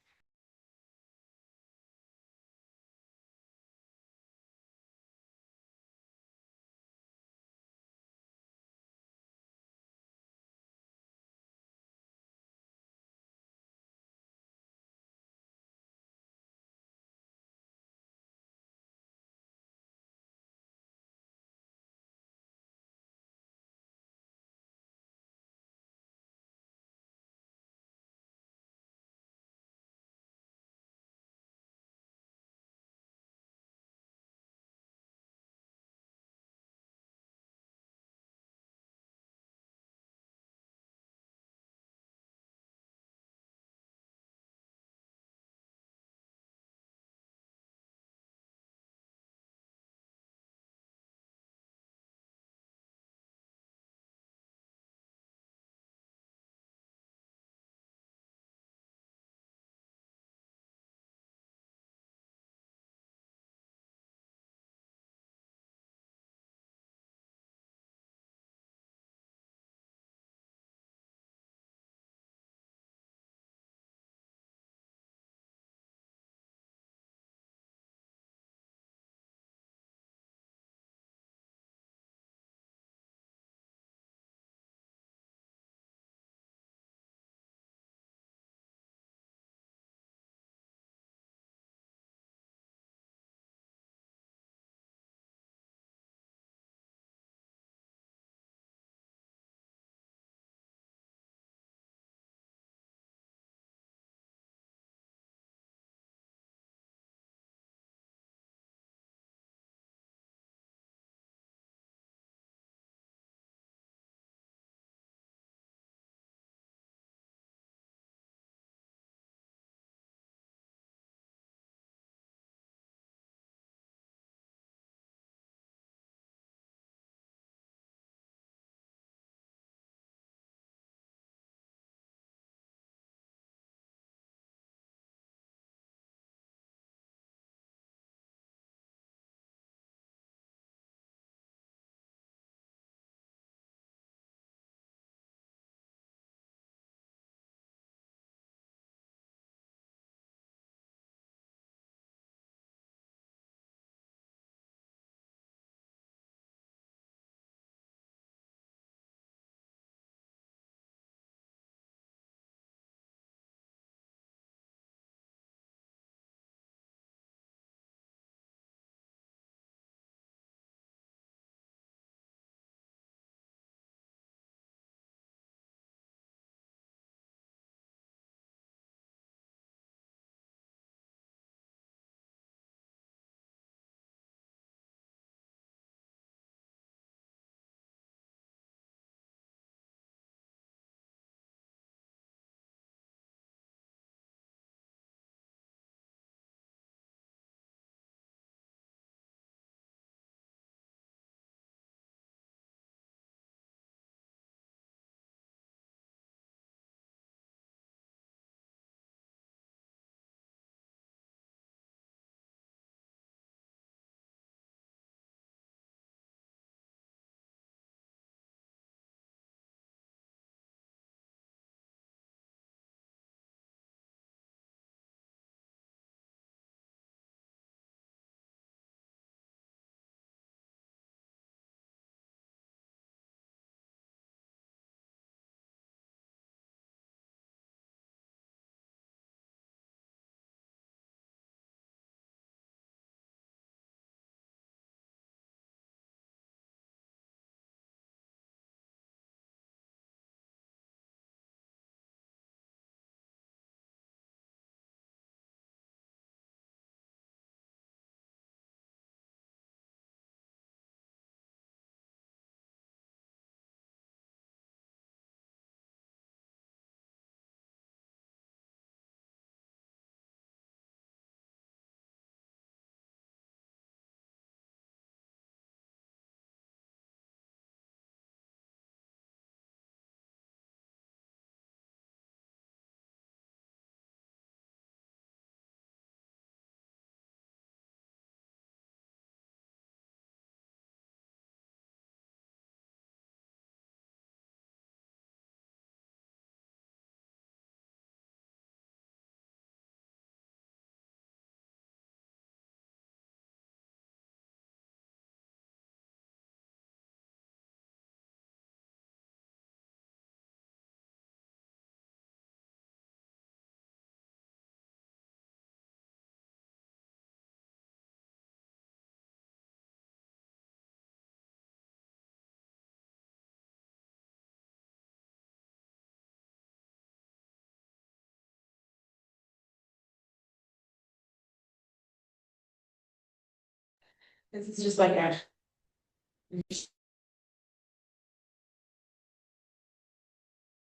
This is just like a.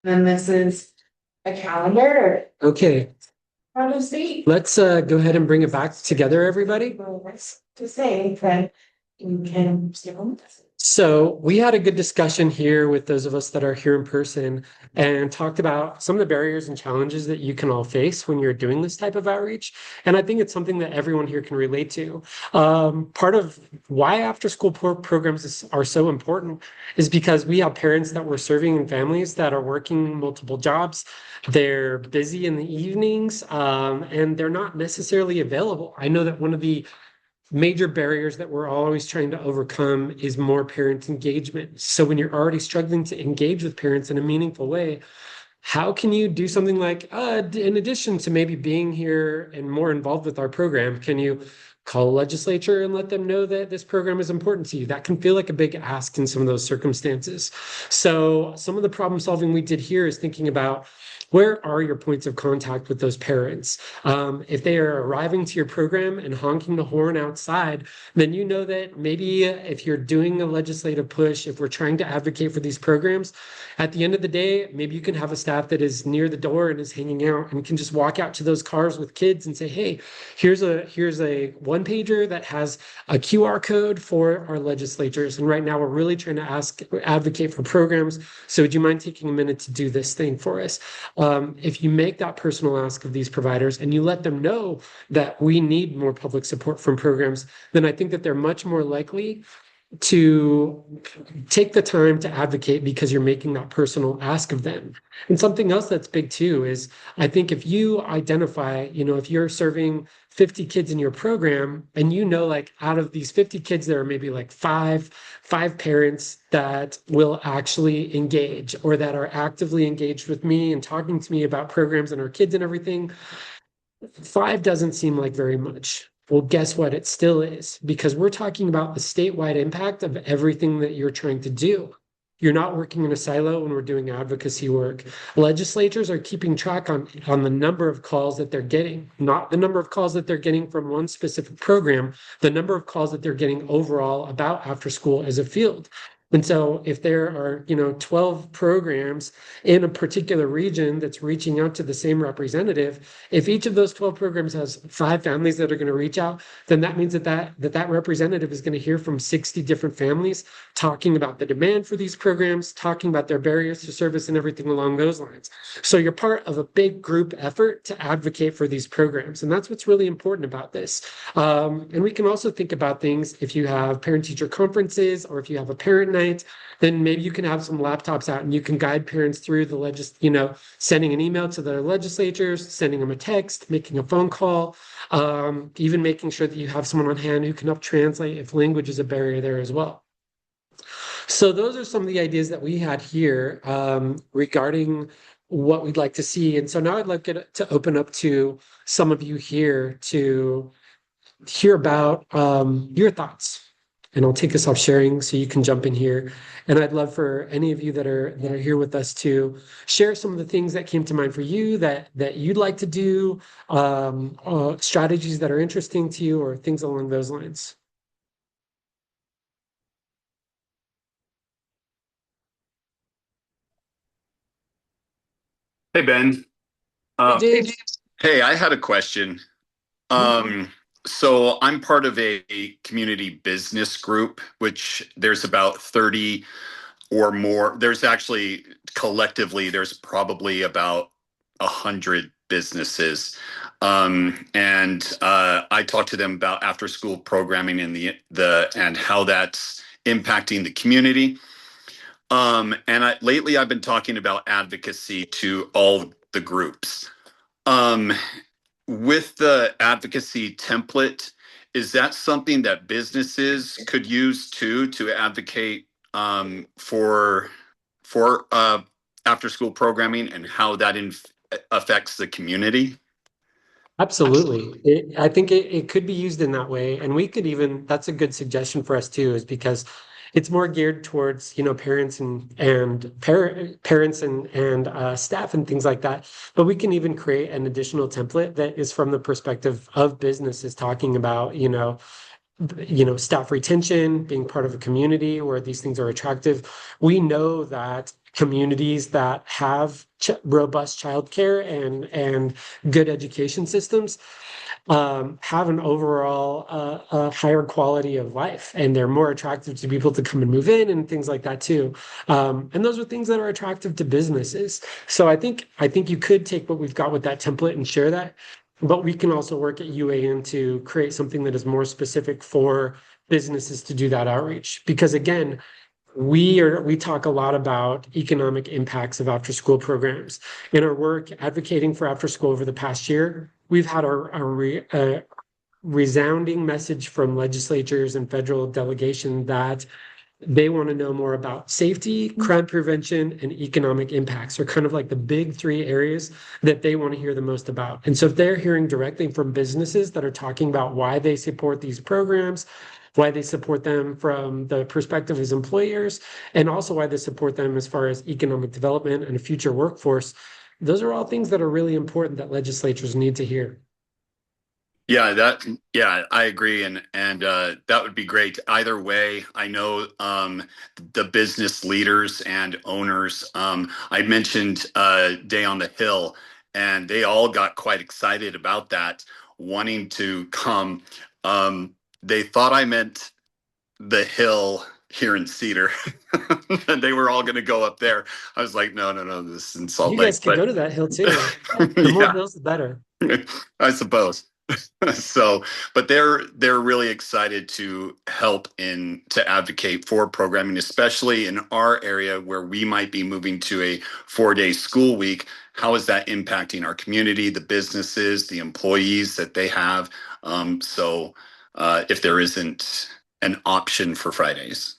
Then this is a calendar Okay, out of state. let's go ahead and bring it back together, everybody. To say that you can stay home with us. So we had a good discussion here with those of us that are here in person and talked about some of the barriers and challenges that you can all face when you're doing this type of outreach. And I think it's something that everyone here can relate to. Part of why after school programs are so important is because we have parents that we're serving in families that are working multiple jobs. They're busy in the evenings, and they're not necessarily available. I know that one of the major barriers that we're always trying to overcome is more parent engagement. So when you're already struggling to engage with parents in a meaningful way, how can you do something like, in addition to maybe being here and more involved with our program, can you call the legislature and let them know that this program is important to you? That can feel like a big ask in some of those circumstances. So some of the problem solving we did here is thinking about, where are your points of contact with those parents? If they are arriving to your program and honking the horn outside, then you know that maybe if you're doing a legislative push, if we're trying to advocate for these programs, at the end of the day, maybe you can have a staff that is near the door and is hanging out and can just walk out to those cars with kids and say, hey, here's a one pager that has a QR code for our legislatures. And right now we're really trying to advocate for programs. So would you mind taking a minute to do this thing for us? If you make that personal ask of these providers and you let them know that we need more public support from programs, then I think that they're much more likely to take the time to advocate because you're making that personal ask of them. And something else that's big too is I think if you identify, if you're serving 50 kids in your program and like out of these 50 kids, there are maybe like five parents that will actually engage or that are actively engaged with me and talking to me about programs and our kids and everything. 5 doesn't seem like very much. Well, guess what? It still is, because we're talking about the statewide impact of everything that you're trying to do. You're not working in a silo when we're doing advocacy work. Legislatures are keeping track on the number of calls that they're getting, not the number of calls that they're getting from one specific program, the number of calls that they're getting overall about after school as a field. And so if there are, 12 programs in a particular region that's reaching out to the same representative, if each of those 12 programs has 5 families that are going to reach out, then that means that representative is going to hear from 60 different families talking about the demand for these programs, talking about their barriers to service and everything along those lines. So you're part of a big group effort to advocate for these programs. And that's what's really important about this. And we can also think about things if you have parent-teacher conferences or if you have a parent night, then maybe you can have some laptops out and you can guide parents through sending an email to their legislatures, sending them a text, making a phone call, even making sure that you have someone on hand who can help translate if language is a barrier there as well. So those are some of the ideas that we had here regarding what we'd like to see. And so now I'd like to open up to some of you here to hear about your thoughts. And I'll take us off sharing so you can jump in here. And I'd love for any of you that are here with us to share some of the things that came to mind for you that you'd like to do, strategies that are interesting to you, or things along those lines. Hey, Ben. Hey, James. Hey, I had a question. So I'm part of a community business group, which there's about 30 or more. There's actually collectively, there's probably about 100 businesses. And I talked to them about after school programming and and how that's impacting the community. Lately I've been talking about advocacy to all the groups. With the advocacy template, is that something that businesses could use too to advocate for after school programming and how that affects the community? Absolutely. I think it could be used in that way. And we could even, that's a good suggestion for us too, is because it's more geared towards, parents and staff and things like that. But we can even create an additional template that is from the perspective of businesses talking about, staff retention, being part of a community where these things are attractive. We know that communities that have robust childcare and good education systems have an overall higher quality of life, and they're more attractive to people to come and move in and things like that too. And those are things that are attractive to businesses. So I think you could take what we've got with that template and share that, but we can also work at UAN to create something that is more specific for businesses to do that outreach. Because again, we talk a lot about economic impacts of after school programs. In our work advocating for after school over the past year, we've had a resounding message from legislatures and federal delegation that they want to know more about safety, crime prevention, and economic impacts are kind of like the big three areas that they want to hear the most about. And so if they're hearing directly from businesses that are talking about why they support these programs, why they support them from the perspective as employers, and also why they support them as far as economic development and a future workforce, those are all things that are really important that legislatures need to hear. Yeah, I agree, and that would be great. Either way, I know the business leaders and owners. I mentioned Day on the Hill, and they all got quite excited about that, wanting to come. They thought I meant the hill here in Cedar, and they were all going to go up there. I was like, no, no, no, this is in Salt You Lake. guys could go to that hill too. The more Yeah, hills, the better. I suppose. So, but they're really excited to help to advocate for programming, especially in our area where we might be moving to a 4-day school week. How is that impacting our community, the businesses, the employees that they have? If there isn't an option for Fridays.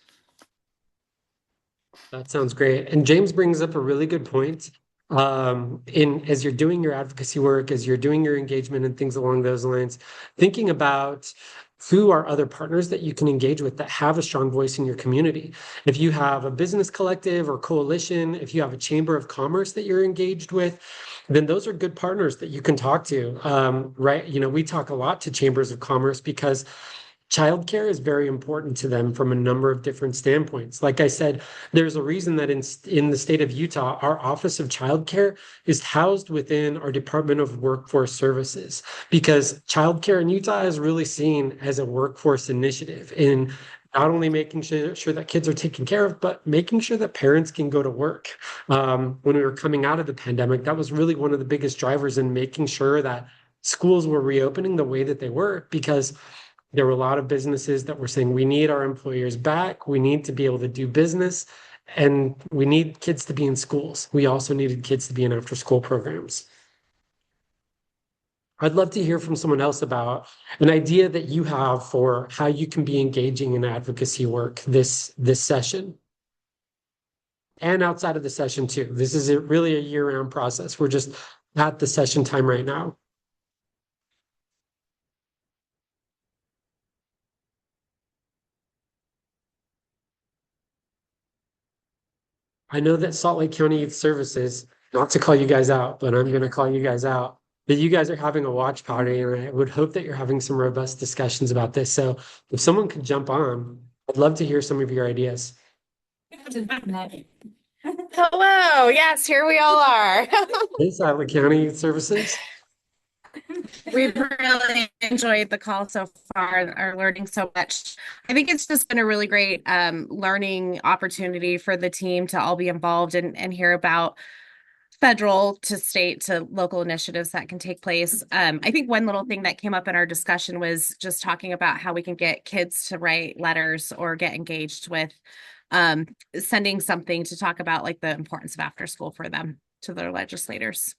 That sounds great. And James brings up a really good point. In as you're doing your advocacy work, as you're doing your engagement and things along those lines, thinking about who are other partners that you can engage with that have a strong voice in your community. If you have a business collective or coalition, if you have a chamber of commerce that you're engaged with, then those are good partners that you can talk to. Right? We talk a lot to chambers of commerce because childcare is very important to them from a number of different standpoints. Like I said, there's a reason that in the state of Utah, our Office of Childcare is housed within our Department of Workforce Services, because childcare in Utah is really seen as a workforce initiative in not only making sure that kids are taken care of, but making sure that parents can go to work. When we were coming out of the pandemic, that was really one of the biggest drivers in making sure that schools were reopening the way that they were, because there were a lot of businesses that were saying, we need our employers back. We need to be able to do business, and we need kids to be in schools. We also needed kids to be in after school programs. I'd love to hear from someone else about an idea that you have for how you can be engaging in advocacy work this session and outside of the session too. This is really a year-round process. We're just at the session time right now. I know that Salt Lake County Youth Services, not to call you guys out, but I'm going to call you guys out, that you guys are having a watch party, and I would hope that you're having some robust discussions about this. So if someone could jump on, I'd love to hear some of your ideas. Hello. Yes, here we all are. Hey, Salt Lake County Youth Services. We've really enjoyed the call so far and are learning so much. I think it's just been a really great learning opportunity for the team to all be involved and hear about federal to state to local initiatives that can take place. I think one little thing that came up in our discussion was just talking about how we can get kids to write letters or get engaged with sending something to talk about like the importance of after school for them to their legislators.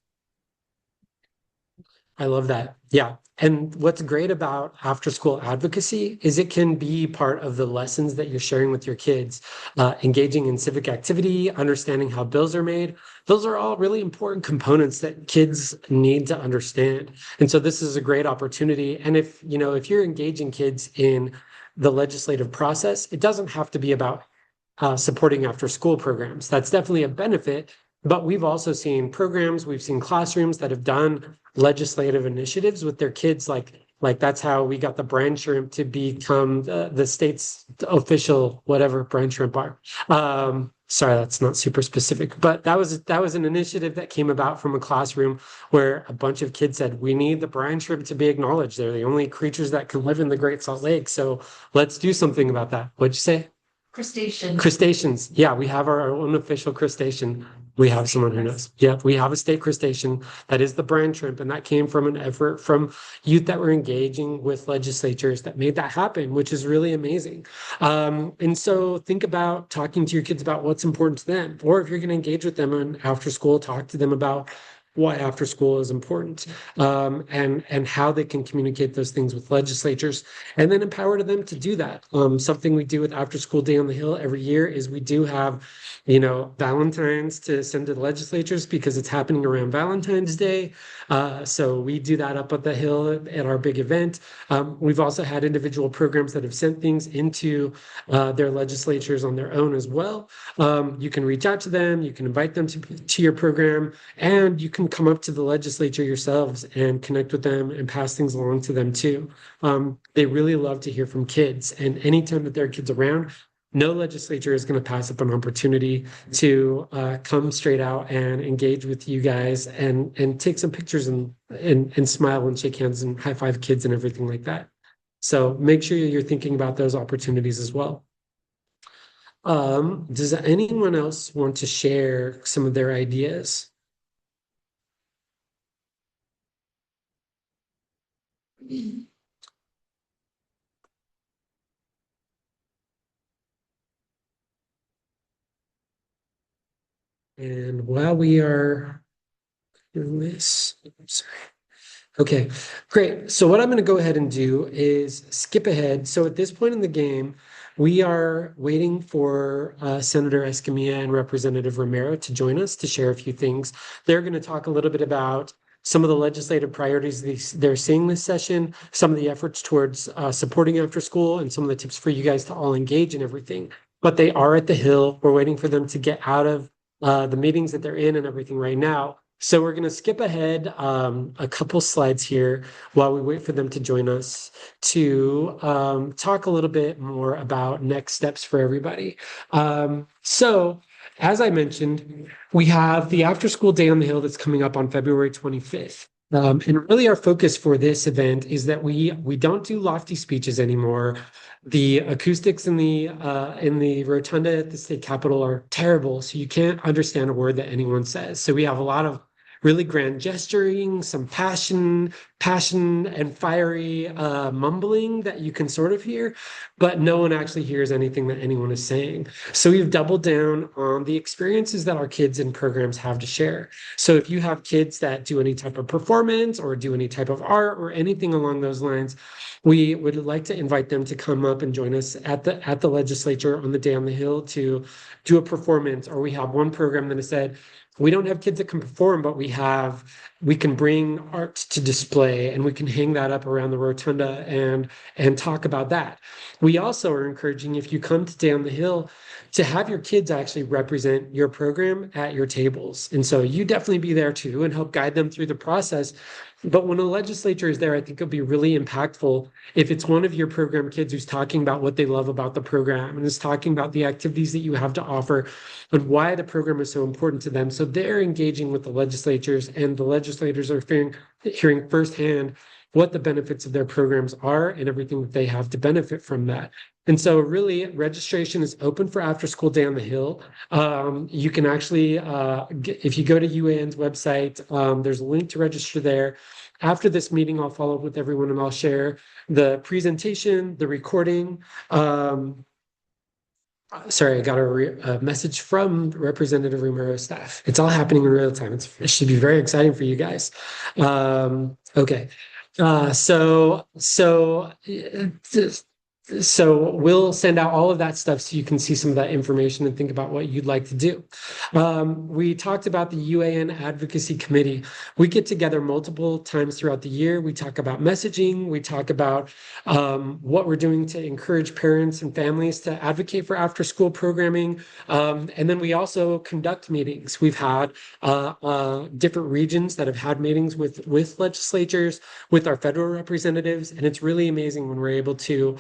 I love that. Yeah. And what's great about after school advocacy is it can be part of the lessons that you're sharing with your kids, engaging in civic activity, understanding how bills are made. Those are all really important components that kids need to understand. And so this is a great opportunity. And if you're engaging kids in the legislative process, it doesn't have to be about supporting after school programs. That's definitely a benefit. But we've also seen programs, we've seen classrooms that have done legislative initiatives with their kids, like Like that's how we got the brine shrimp to become the state's official whatever brine shrimp are. Sorry, that's not super specific, but that was an initiative that came about from a classroom where a bunch of kids said, we need the brine shrimp to be acknowledged. They're the only creatures that can live in the Great Salt Lake. So let's do something about that. What'd you say? Crustacean. Crustaceans. Yeah, we have our own official crustacean. We have someone who knows. Yeah, we have a state crustacean that is the brine shrimp, and that came from an effort from youth that were engaging with legislatures that made that happen, which is really amazing. And so think about talking to your kids about what's important to them, or if you're going to engage with them on after school, talk to them about why after school is important, and how they can communicate those things with legislatures, and then empower them to do that. Something we do with After School Day on the Hill every year is we do have, Valentine's to send to the legislatures because it's happening around Valentine's Day. So we do that up at the Hill at our big event. We've also had individual programs that have sent things into their legislatures on their own as well. You can reach out to them, you can invite them to your program, and you can come up to the legislature yourselves and connect with them and pass things along to them too. They really love to hear from kids, and anytime that there are kids around, no legislature is going to pass up an opportunity to come straight out and engage with you guys and take some pictures and smile and shake hands and high five kids and everything like that. So make sure you're thinking about those opportunities as well. Does anyone else want to share some of their ideas? And while we are doing this, sorry. Okay, great. So what I'm going to go ahead and do is skip ahead. So at this point in the game, we are waiting for Senator Escamilla and Representative Romero to join us to share a few things. They're going to talk a little bit about some of the legislative priorities they're seeing this session, some of the efforts towards supporting after school, and some of the tips for you guys to all engage in everything. But they are at the Hill. We're waiting for them to get out of the meetings that they're in and everything right now. So we're going to skip ahead a couple slides here while we wait for them to join us to talk a little bit more about next steps for everybody. So as I mentioned, we have the After School Day on the Hill that's coming up on February 25th. And really our focus for this event is that we don't do lofty speeches anymore. The acoustics in the rotunda at the state capitol are terrible, so you can't understand a word that anyone says. So we have a lot of really grand gesturing, some passion and fiery mumbling that you can sort of hear, but no one actually hears anything that anyone is saying. So we've doubled down on the experiences that our kids in programs have to share. So if you have kids that do any type of performance or do any type of art or anything along those lines, we would like to invite them to come up and join us at the legislature on the Day on the Hill to do a performance. Or we have one program that has said, we don't have kids that can perform, but we can bring art to display and we can hang that up around the rotunda and talk about that. We also are encouraging, if you come to Day on the Hill, to have your kids actually represent your program at your tables. And so you definitely be there too and help guide them through the process. But when a legislature is there, I think it'll be really impactful if it's one of your program kids who's talking about what they love about the program and is talking about the activities that you have to offer and why the program is so important to them. So they're engaging with the legislatures, and the legislators are hearing firsthand what the benefits of their programs are and everything that they have to benefit from that. And so really registration is open for After School Day on the Hill. You can actually, if you go to UAN's website, there's a link to register there. After this meeting, I'll follow up with everyone and I'll share the presentation, the recording. Sorry, I got a message from Representative Romero's staff. It's all happening in real time. It should be very exciting for you guys. Okay. So So we'll send out all of that stuff so you can see some of that information and think about what you'd like to do. We talked about the UAN Advocacy Committee. We get together multiple times throughout the year. We talk about messaging. We talk about what we're doing to encourage parents and families to advocate for after-school programming. And then we also conduct meetings. We've had different regions that have had meetings with legislatures, with our federal representatives, and it's really amazing when we're able to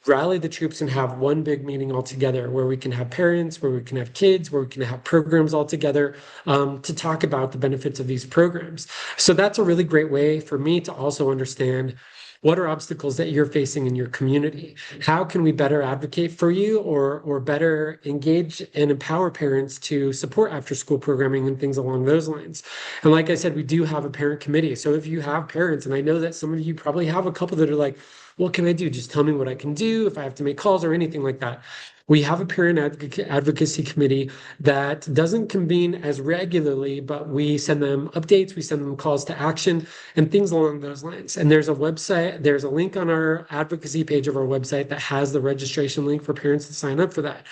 rally the troops and have one big meeting all together where we can have parents, where we can have kids, where we can have programs all together to talk about the benefits of these programs. So that's a really great way for me to also understand what are obstacles that you're facing in your community. How can we better advocate for you or better engage and empower parents to support after school programming and things along those lines? And like I said, we do have a parent committee. So if you have parents, and I know that some of you probably have a couple that are like, what can I do? Just tell me what I can do if I have to make calls or anything like that. We have a parent advocacy committee that doesn't convene as regularly, but we send them updates, we send them calls to action and things along those lines. And there's a website, there's a link on our advocacy page of our website that has the registration link for parents to sign up for that.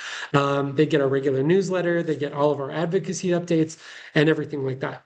They get our regular newsletter, they get all of our advocacy updates and everything like that.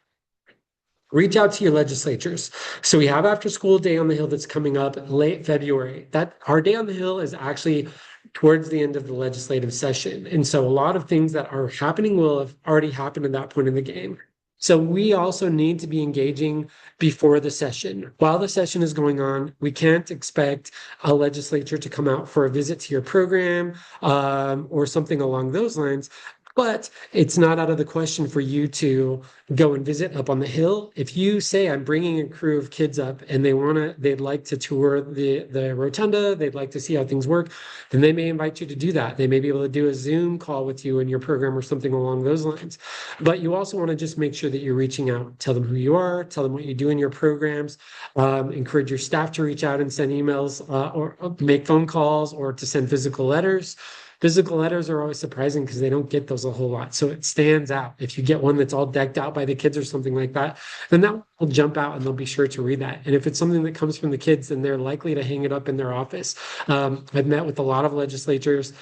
Reach out to your legislatures. So we have After School Day on the Hill that's coming up late February. That our Day on the Hill is actually towards the end of the legislative session. And so a lot of things that are happening will have already happened at that point in the game. So we also need to be engaging before the session. While the session is going on, we can't expect a legislature to come out for a visit to your program or something along those lines. But it's not out of the question for you to go and visit up on the Hill. If you say, I'm bringing a crew of kids up and they'd like to tour the rotunda, they'd like to see how things work, then they may invite you to do that. They may be able to do a Zoom call with you in your program or something along those lines. But you also want to just make sure that you're reaching out, tell them who you are, tell them what you do in your programs, encourage your staff to reach out and send emails or make phone calls or to send physical letters. Physical letters are always surprising because they don't get those a whole lot. So it stands out. If you get one that's all decked out by the kids or something like that, then that will jump out and they'll be sure to read that. And if it's something that comes from the kids, then they're likely to hang it up in their office. I've met with a lot of legislators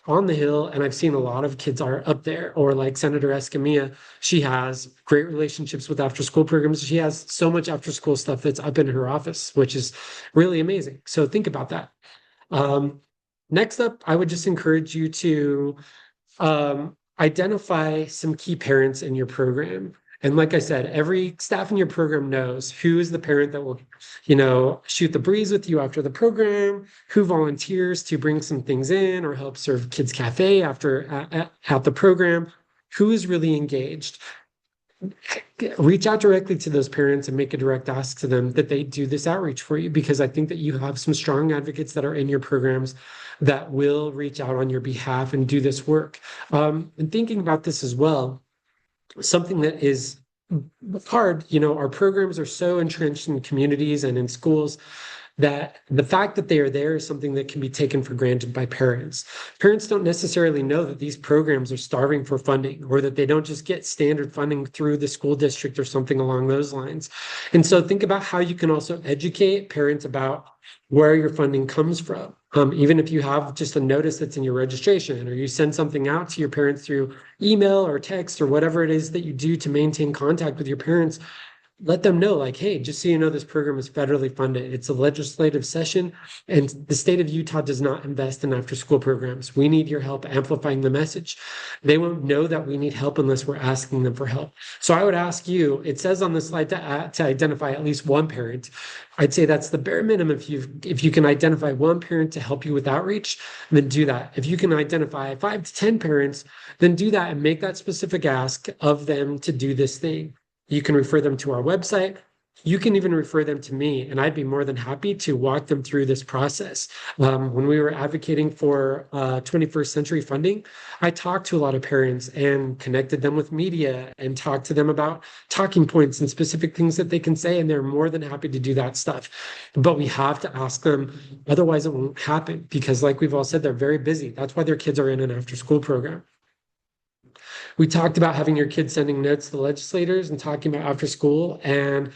on the Hill, and I've seen a lot of kids are up there, or like Senator Escamilla, she has great relationships with after school programs. She has so much after school stuff that's up in her office, which is really amazing. So think about that. Next up, I would just encourage you to identify some key parents in your program. And like I said, every staff in your program knows who is the parent that will, shoot the breeze with you after the program, who volunteers to bring some things in or help serve kids cafe at the program, who is really engaged. Reach out directly to those parents and make a direct ask to them that they do this outreach for you, because I think that you have some strong advocates that are in your programs that will reach out on your behalf and do this work. And thinking about this as well, something that is hard, our programs are so entrenched in communities and in schools that the fact that they are there is something that can be taken for granted by parents. Parents don't necessarily know that these programs are starving for funding, or that they don't just get standard funding through the school district or something along those lines. And so think about how you can also educate parents about where your funding comes from. Even if you have just a notice that's in your registration, or you send something out to your parents through email or text or whatever it is that you do to maintain contact with your parents, let them know, like, hey, just so you know, this program is federally funded. It's a legislative session, and the state of Utah does not invest in after-school programs. We need your help amplifying the message. They won't know that we need help unless we're asking them for help. So I would ask you, it says on the slide to identify at least one parent. I'd say that's the bare minimum. If you can identify one parent to help you with outreach, then do that. If you can identify 5 to 10 parents, then do that and make that specific ask of them to do this thing. You can refer them to our website. You can even refer them to me, and I'd be more than happy to walk them through this process. When we were advocating for 21st century funding, I talked to a lot of parents and connected them with media and talked to them about talking points and specific things that they can say, and they're more than happy to do that stuff. But we have to ask them, otherwise it won't happen, because like we've all said, they're very busy. That's why their kids are in an after-school program. We talked about having your kids sending notes to the legislators and talking about after school. And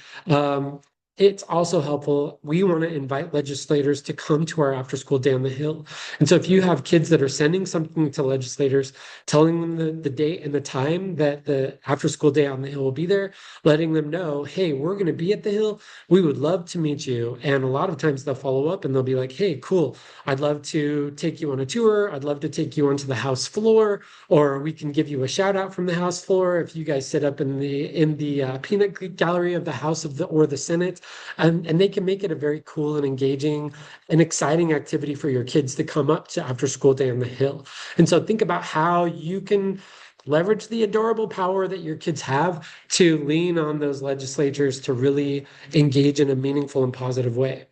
it's also helpful. We want to invite legislators to come to our after school day on the Hill. And so if you have kids that are sending something to legislators, telling them the date and the time that the after school day on the Hill will be there, letting them know, hey, we're going to be at the Hill. We would love to meet you. And a lot of times they'll follow up and they'll be like, hey, cool. I'd love to take you on a tour. I'd love to take you onto the House floor, or we can give you a shout out from the House floor if you guys sit up in the peanut gallery of the House or the Senate. And they can make it a very cool and engaging and exciting activity for your kids to come up to after school day on the Hill. And so think about how you can leverage the adorable power that your kids have to lean on those legislatures to really engage in a meaningful and positive way.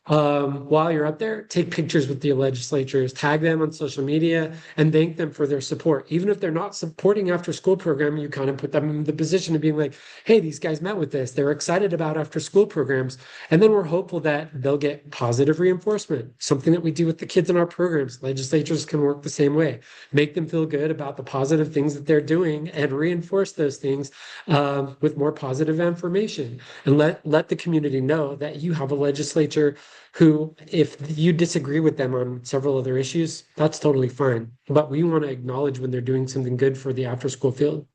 While you're up there, take pictures with the legislatures, tag them on social media, and thank them for their support. Even if they're not supporting after school program, you kind of put them in the position of being like, hey, these guys met with this. They're excited about after school programs. And then we're hopeful that they'll get positive reinforcement, something that we do with the kids in our programs. Legislatures can work the same way, make them feel good about the positive things that they're doing and reinforce those things with more positive information. And let the community know that you have a legislature who, if you disagree with them on several other issues, that's totally fine. But we want to acknowledge when they're doing something good for the after school field.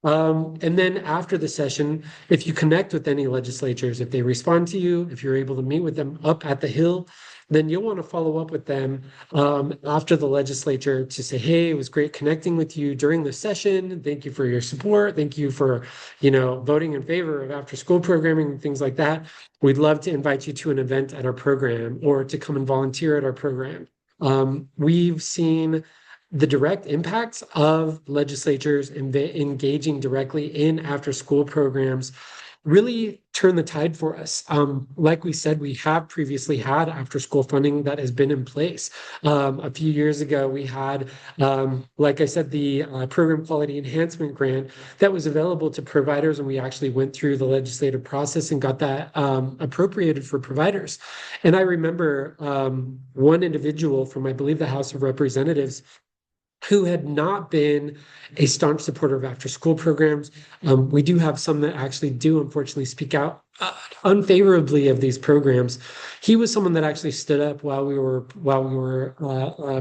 And then after the session, if you connect with any legislatures, if they respond to you, if you're able to meet with them up at the Hill, then you'll want to follow up with them after the legislature to say, hey, it was great connecting with you during the session. Thank you for your support. Thank you for, voting in favor of after school programming and things like that. We'd love to invite you to an event at our program or to come and volunteer at our program. We've seen the direct impacts of legislatures engaging directly in after school programs really turn the tide for us. Like we said, we have previously had after school funding that has been in place. A few years ago, we had, like I said, the program quality enhancement grant that was available to providers, and we actually went through the legislative process and got that appropriated for providers. And I remember one individual from, I believe, the House of Representatives who had not been a staunch supporter of after school programs. We do have some that actually do, unfortunately, speak out unfavorably of these programs. He was someone that actually stood up while we were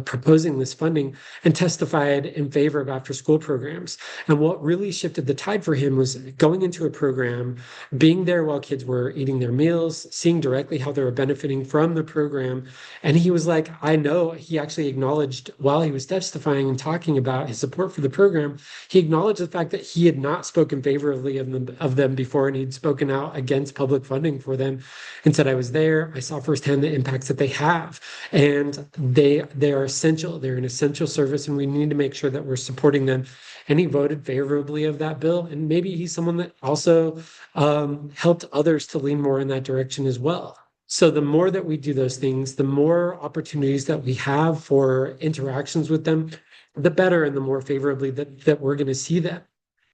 proposing this funding and testified in favor of after school programs. And what really shifted the tide for him was going into a program, being there while kids were eating their meals, seeing directly how they were benefiting from the program. And he was like, I know, he actually acknowledged while he was testifying and talking about his support for the program, he acknowledged the fact that he had not spoken favorably of them before, and he'd spoken out against public funding for them and said, I was there, I saw firsthand the impacts that they have, and they are essential. They're an essential service, and we need to make sure that we're supporting them. And he voted favorably of that bill. And maybe he's someone that also helped others to lean more in that direction as well. So the more that we do those things, the more opportunities that we have for interactions with them, the better and the more favorably that we're going to see them.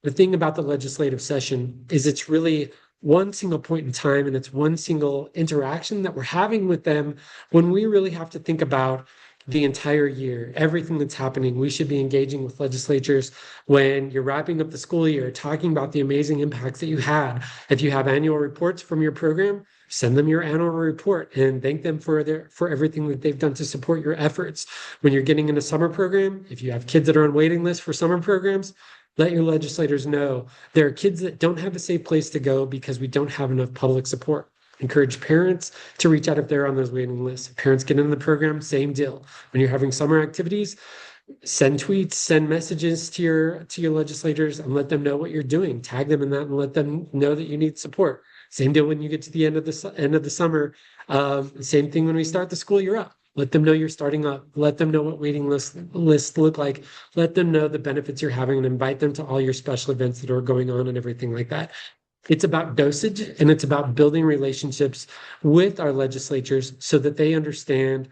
The thing about the legislative session is it's really one single point in time, and it's one single interaction that we're having with them when we really have to think about the entire year, everything that's happening. We should be engaging with legislatures when you're wrapping up the school year, talking about the amazing impacts that you had. If you have annual reports from your program, send them your annual report and thank them for everything that they've done to support your efforts. When you're getting in a summer program, if you have kids that are on waiting lists for summer programs, let your legislators know there are kids that don't have a safe place to go because we don't have enough public support. Encourage parents to reach out if they're on those waiting lists. If parents get in the program, same deal. When you're having summer activities, send tweets, send messages to your legislators and let them know what you're doing. Tag them in that and let them know that you need support. Same deal when you get to the end of the summer. Same thing when we start the school year up. Let them know you're starting up. Let them know what waiting lists look like. Let them know the benefits you're having and invite them to all your special events that are going on and everything like that. It's about dosage, and it's about building relationships with our legislatures so that they understand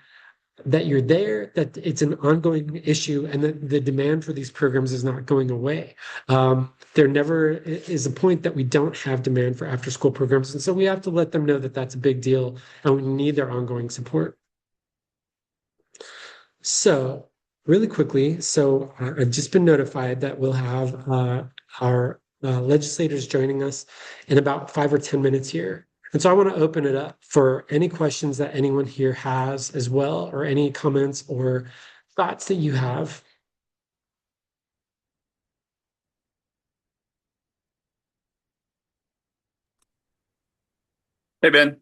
that you're there, that it's an ongoing issue, and that the demand for these programs is not going away. There never is a point that we don't have demand for after school programs. And so we have to let them know that that's a big deal and we need their ongoing support. So really quickly, I've just been notified that we'll have our legislators joining us in about 5 or 10 minutes here. And so I want to open it up for any questions that anyone here has as well, or any comments or thoughts that you have. Hey, Ben.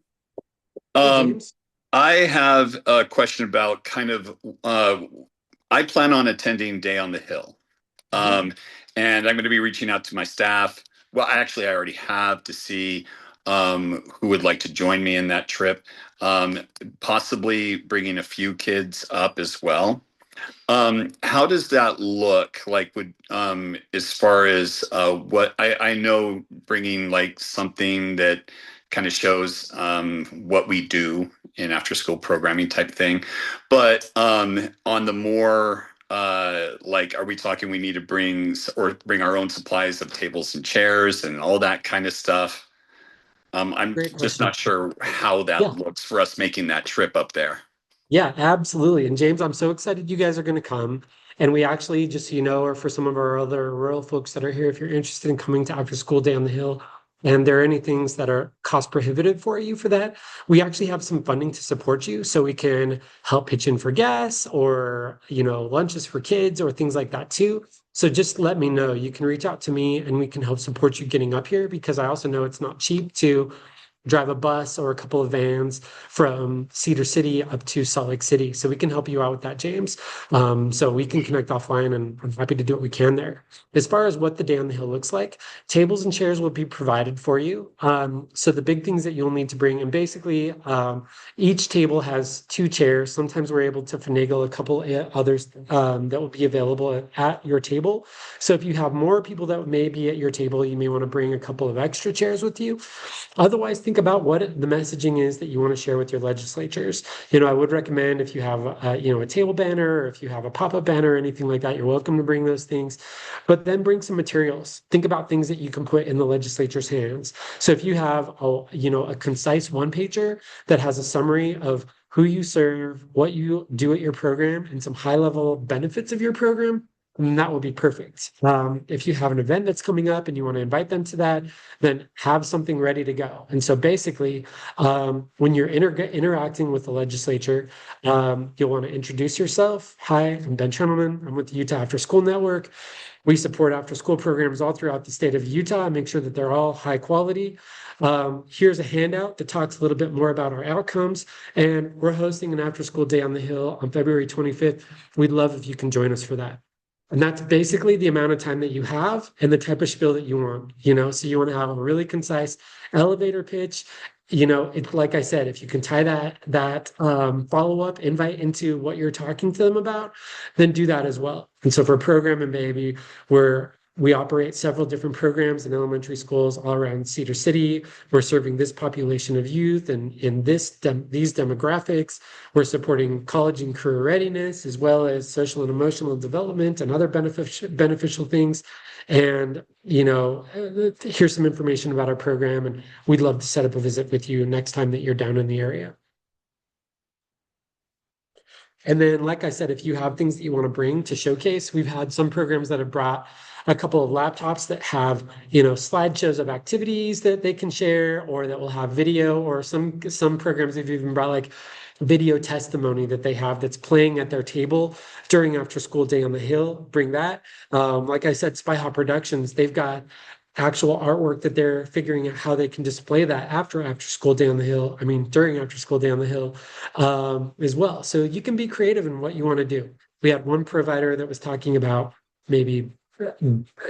Hey, Um, James. I have a question about uh, I plan on attending Day on the Hill. Um, and I'm going to be reaching out to my staff. Well, actually, I already have to see who would like to join me in that trip, possibly bringing a few kids up as well. How does that look like would as far as what I know bringing like something that kind of shows what we do in after school programming type thing, but on the more like are we talking we need to bring our own supplies of tables and chairs and all that kind of stuff? I'm Great just question. not sure how that Yeah. looks for us making that trip up there. Yeah, absolutely. And James, I'm so excited you guys are going to come. And we actually, just so you know, or for some of our other rural folks that are here, if you're interested in coming to After School Day on the Hill, and there are any things that are cost prohibitive for you for that, we actually have some funding to support you. So we can help pitch in for gas or, lunches for kids or things like that too. So just let me know. You can reach out to me and we can help support you getting up here because I also know it's not cheap to drive a bus or a couple of vans from Cedar City up to Salt Lake City. So we can help you out with that, James. So we can connect offline and I'm happy to do what we can there. As far as what the day on the hill looks like, tables and chairs will be provided for you. So the big things that you'll need to bring, and basically each table has 2 chairs. Sometimes we're able to finagle a couple others that will be available at your table. So if you have more people that may be at your table, you may want to bring a couple of extra chairs with you. Otherwise, think about what the messaging is that you want to share with your legislatures. I would recommend if you have a table banner or if you have a pop-up banner or anything like that, you're welcome to bring those things. But then bring some materials. Think about things that you can put in the legislature's hands. So if you have a concise one-pager that has a summary of who you serve, what you do at your program, and some high-level benefits of your program, then that will be perfect. If you have an event that's coming up and you want to invite them to that, then have something ready to go. And so basically, when you're interacting with the legislature, you'll want to introduce yourself. Hi, I'm Ben Tremelman. I'm with the Utah After School Network. We support after school programs all throughout the state of Utah and make sure that they're all high quality. Here's a handout that talks a little bit more about our outcomes. And we're hosting an after school day on the Hill on February 25th. We'd love if you can join us for that. And that's basically the amount of time that you have and the type of spiel that you want, So you want to have a really concise elevator pitch. It's like I said, if you can tie that follow-up invite into what you're talking to them about, then do that as well. And so for program and baby, we operate several different programs in elementary schools all around Cedar City. We're serving this population of youth and in these demographics. We're supporting college and career readiness, as well as social and emotional development and other beneficial things. And, here's some information about our program, and we'd love to set up a visit with you next time that you're down in the area. And then, like I said, if you have things that you want to bring to showcase, we've had some programs that have brought a couple of laptops that have, slideshows of activities that they can share, or that will have video, or some programs have even brought like video testimony that they have that's playing at their table during after school day on the hill. Bring that. Like I said, Spy Hop Productions, they've got actual artwork that they're figuring out how they can display that after school day on the hill. I mean, during after school day on the hill as well. So you can be creative in what you want to do. We had one provider that was talking about maybe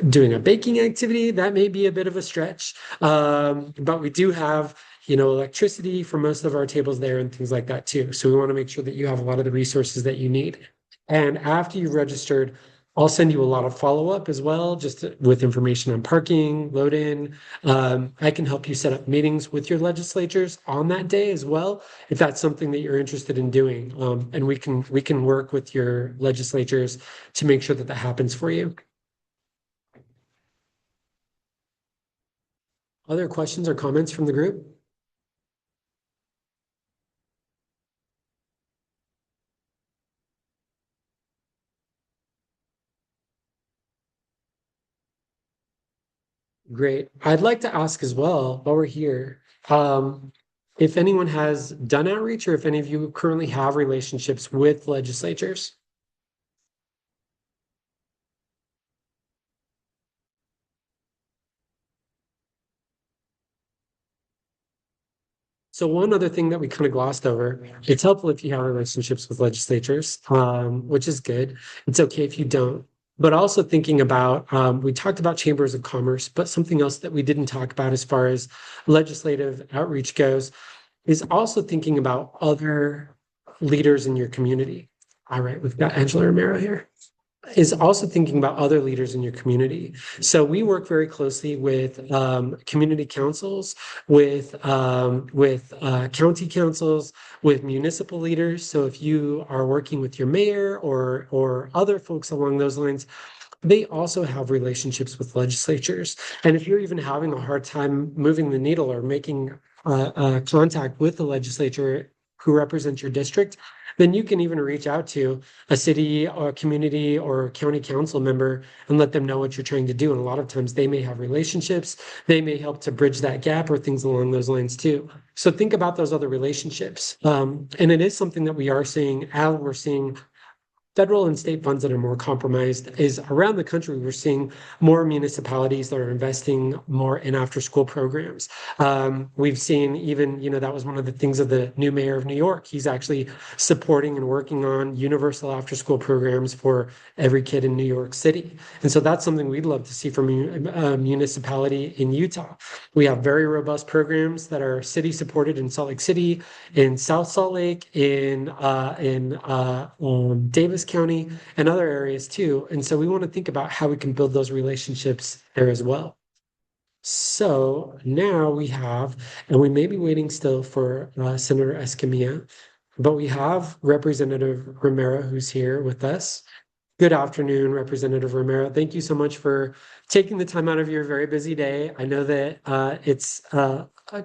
doing a baking activity. That may be a bit of a stretch, but we do have electricity for most of our tables there and things like that too. So we want to make sure that you have a lot of the resources that you need. And after you've registered, I'll send you a lot of follow-up as well, just with information on parking, load in. I can help you set up meetings with your legislatures on that day as well, if that's something that you're interested in doing. And we can work with your legislatures to make sure that that happens for you. Other questions or comments from the group? Great. I'd like to ask as well, while we're here, if anyone has done outreach or if any of you currently have relationships with legislatures. So one other thing that we kind of glossed over, it's helpful if you have relationships with legislatures, which is good. It's okay if you don't. But also thinking about, we talked about chambers of commerce, but something else that we didn't talk about as far as legislative outreach goes is also thinking about other leaders in your community. All right, we've got Angela Romero here. Is also thinking about other leaders in your community. So we work very closely with community councils, with county councils, with municipal leaders. So if you are working with your mayor or other folks along those lines, they also have relationships with legislatures. And if you're even having a hard time moving the needle or making contact with the legislature who represents your district, then you can even reach out to a city or community or county council member and let them know what you're trying to do. And a lot of times they may have relationships, they may help to bridge that gap or things along those lines too. So think about those other relationships. And it is something that we are seeing, as we're seeing federal and state funds that are more compromised is around the country. We're seeing more municipalities that are investing more in after school programs. We've seen even, that was one of the things of the new mayor of New York. He's actually supporting and working on universal after school programs for every kid in New York City. And so that's something we'd love to see from a municipality in Utah. We have very robust programs that are city supported in Salt Lake City, in South Salt Lake, in Davis County, and other areas too. And so we want to think about how we can build those relationships there as well. So now we have, and we may be waiting still for Senator Escamilla, but we have Representative Romero who's here with us. Good afternoon, Representative Romero. Thank you so much for taking the time out of your very busy day. I know that it's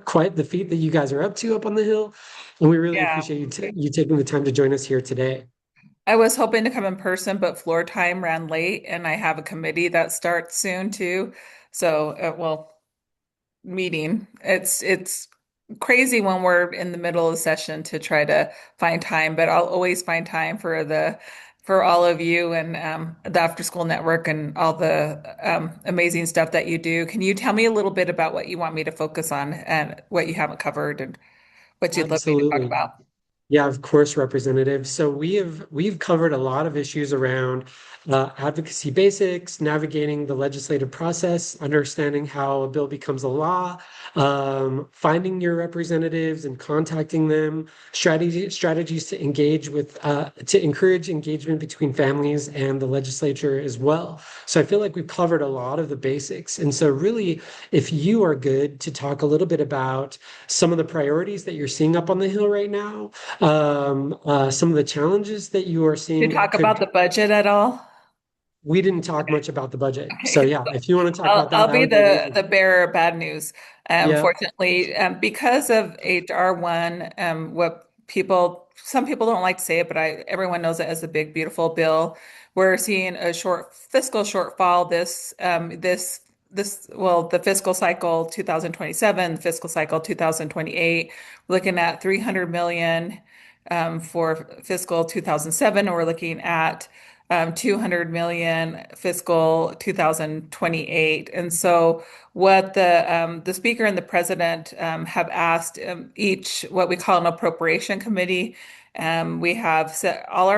quite the feat that you guys are up to up on the Hill, and we really appreciate you taking the time to join us here today. I was hoping to come in person, but floor time ran late, and I have a committee that starts soon too. So, meeting. It's crazy when we're in the middle of the session to try to find time, but I'll always find time for all of you and the After School Network and all the amazing stuff that you do. Can you tell me a little bit about what you want me to focus on and what you haven't covered and what you'd love me to talk Absolutely. about? Yeah, of course, Representative. So we've covered a lot of issues around advocacy basics, navigating the legislative process, understanding how a bill becomes a law, finding your representatives and contacting them, strategies to engage with to encourage engagement between families and the legislature as well. So I feel like we've covered a lot of the basics. And so really, if you are good to talk a little bit about some of the priorities that you're seeing up on the Hill right now, some of the challenges that you are Did seeing you that talk about the budget at all? we didn't talk much about the budget. So Okay. yeah, if you want to talk I'll about that, I'll that be would be the amazing. bearer of bad news. Yeah, Fortunately, because of HR1, what some people don't like to say it, but everyone knows it as a big, beautiful bill. We're seeing a fiscal shortfall the fiscal cycle 2027, the fiscal cycle 2028, looking at 300 million for fiscal 2007, and we're looking at 200 million fiscal 2028. And so what the speaker and the president have asked each what we call an appropriation committee. We have set all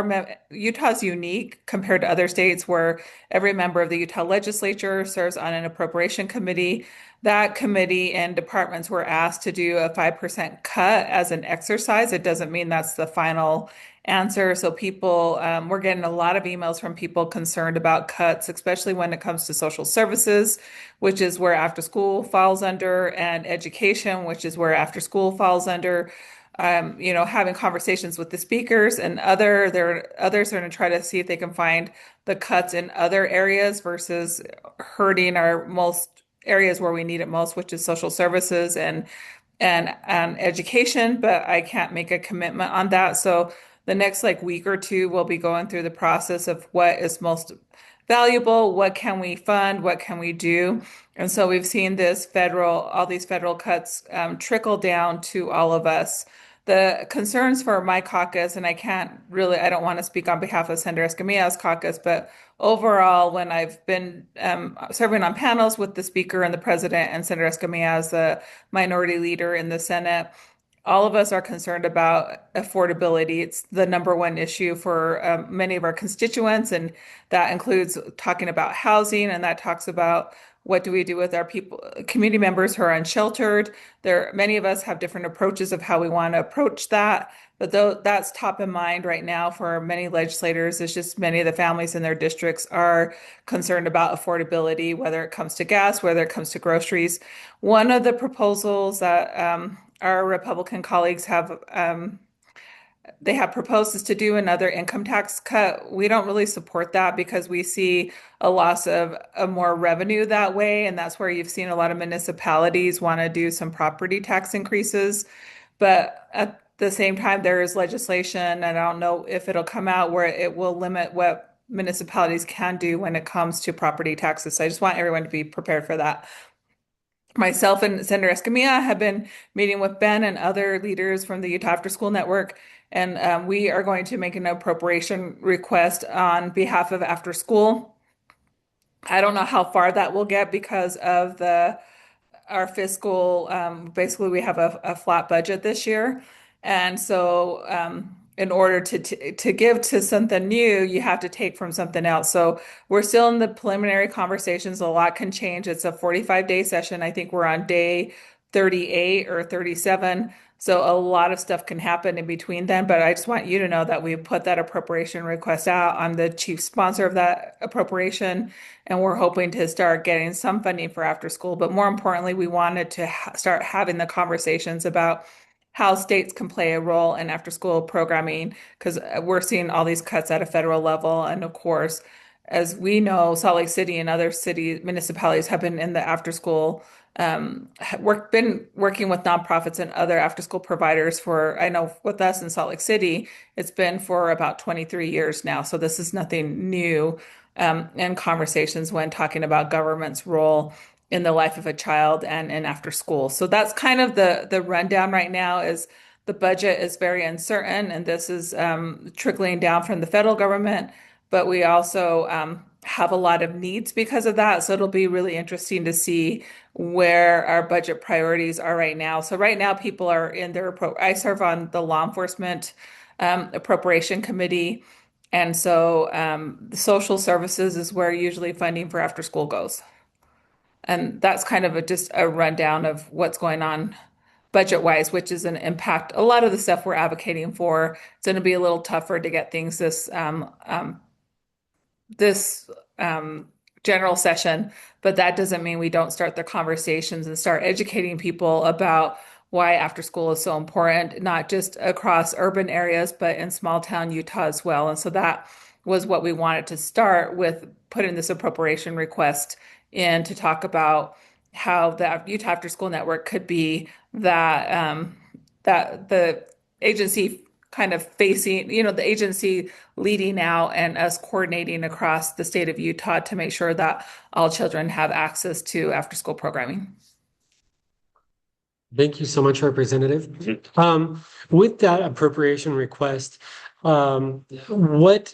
Utah's unique compared to other states where every member of the Utah legislature serves on an appropriation committee. That committee and departments were asked to do a 5% cut as an exercise. It doesn't mean that's the final answer. So we're getting a lot of emails from people concerned about cuts, especially when it comes to social services, which is where after school falls under, and education, which is where after school falls under. Having conversations with the speakers and others are going to try to see if they can find the cuts in other areas versus hurting our most areas where we need it most, which is social services and education. But I can't make a commitment on that. So the next like week or two, we'll be going through the process of what is most valuable, what can we fund, what can we do. And so we've seen all these federal cuts trickle down to all of us. The concerns for my caucus, and I don't want to speak on behalf of Senator Escamilla's caucus, but overall, when I've been serving on panels with the Speaker and the President and Senator Escamilla as the minority leader in the Senate, all of us are concerned about affordability. It's the number one issue for many of our constituents, and that includes talking about housing, and that talks about what do we do with our people, community members who are unsheltered. Many of us have different approaches of how we want to approach that, but though that's top of mind right now for many legislators, it's just many of the families in their districts are concerned about affordability, whether it comes to gas, whether it comes to groceries. One of the proposals that our Republican colleagues they have proposed is to do another income tax cut. We don't really support that because we see a loss of more revenue that way, and that's where you've seen a lot of municipalities want to do some property tax increases. But at the same time, there is legislation, and I don't know if it'll come out where it will limit what municipalities can do when it comes to property taxes. So I just want everyone to be prepared for that. Myself and Senator Escamilla have been meeting with Ben and other leaders from the Utah Afterschool Network, and we are going to make an appropriation request on behalf of Afterschool. I don't know how far that will get because of our fiscal, basically we have a flat budget this year. And so in order to give to something new, you have to take from something else. So we're still in the preliminary conversations. A lot can change. It's a 45-day session. I think we're on day 38 or 37. So a lot of stuff can happen in between then, but I just want you to know that we put that appropriation request out. I'm the chief sponsor of that appropriation, and we're hoping to start getting some funding for after school. But more importantly, we wanted to start having the conversations about how states can play a role in after school programming, because we're seeing all these cuts at a federal level. And of course, as we know, Salt Lake City and other city municipalities have been in the after school been working with nonprofits and other after school providers I know with us in Salt Lake City, it's been for about 23 years now. So this is nothing new in conversations when talking about government's role in the life of a child and after school. So that's kind of the rundown right now is the budget is very uncertain, and this is trickling down from the federal government, but we also have a lot of needs because of that. So it'll be really interesting to see where our budget priorities are right now. So right now, people are in I serve on the law enforcement appropriation committee. And so the social services is where usually funding for after school goes. And that's kind of just a rundown of what's going on budget wise, which is an impact. A lot of the stuff we're advocating for, it's going to be a little tougher to get things this general session, but that doesn't mean we don't start the conversations and start educating people about why after school is so important, not just across urban areas, but in small town Utah as well. And so that was what we wanted to start with, putting this appropriation request in to talk about how the Utah After School Network could be that the agency kind of facing, the agency leading out and us coordinating across the state of Utah to make sure that all children have access to after school programming. Thank you so much, Representative. With that appropriation request, what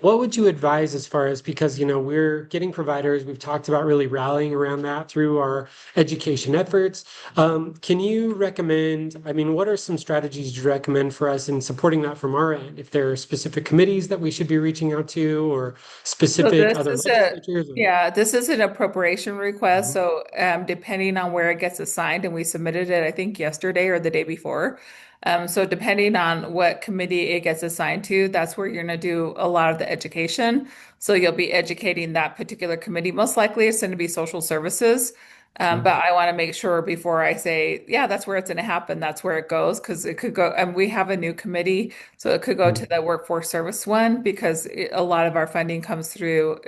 would you advise as far as, because we're getting providers, we've talked about really rallying around that through our education efforts. Can you recommend, what are some strategies you recommend for us in supporting that from our end? If there are specific committees that we should be reaching out to, or specific other legislatures? This is an appropriation request. So depending on where it gets assigned, and we submitted it, I think yesterday or the day before. So depending on what committee it gets assigned to, that's where you're going to do a lot of the education. So you'll be educating that particular committee. Most likely it's going to be social services. But I want to make sure before I say, yeah, that's where it's going to happen, that's where it goes, because it could go, and we have a new committee, so it could go to the workforce service one, because a lot of our funding comes through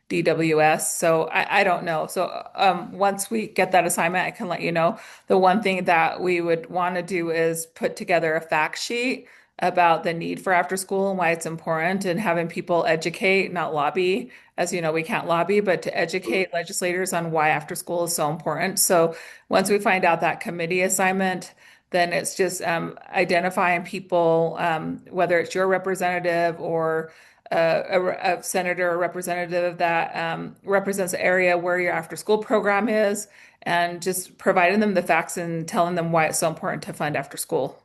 DWS. So I don't know. So once we get that assignment, I can let you know. The one thing that we would want to do is put together a fact sheet about the need for after school and why it's important, and having people educate, not lobby. As you know, we can't lobby, but to educate legislators on why after school is so important. So once we find out that committee assignment, then it's just identifying people, whether it's your representative or a senator or representative that represents the area where your after school program is, and just providing them the facts and telling them why it's so important to fund after school.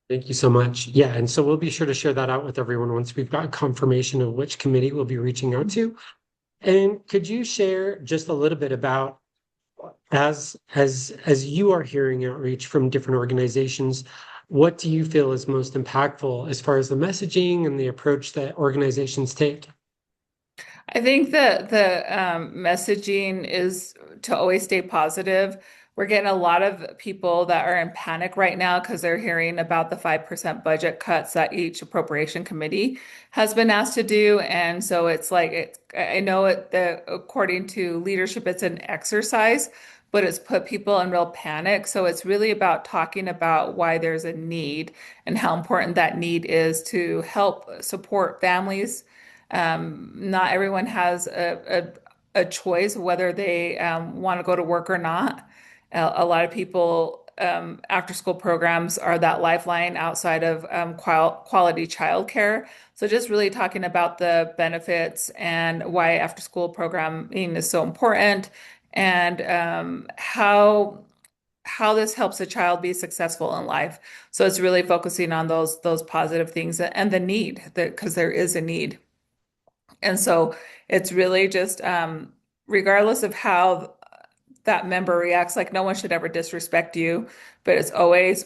Thank you so much. Yeah, and so we'll be sure to share that out with everyone once we've got confirmation of which committee we'll be reaching out to. And could you share just a little bit about as you are hearing outreach from different organizations, what do you feel is most impactful as far as the messaging and the approach that organizations take? I think that the messaging is to always stay positive. We're getting a lot of people that are in panic right now because they're hearing about the 5% budget cuts that each appropriation committee has been asked to do. And so it's like, I know according to leadership, it's an exercise, but it's put people in real panic. So it's really about talking about why there's a need and how important that need is to help support families. Not everyone has a choice whether they want to go to work or not. A lot of people, after school programs are that lifeline outside of quality childcare. So just really talking about the benefits and why after school programming is so important, and how this helps a child be successful in life. So it's really focusing on those positive things and the need, because there is a need. And so it's really just, regardless of how that member reacts, like no one should ever disrespect you, but it's always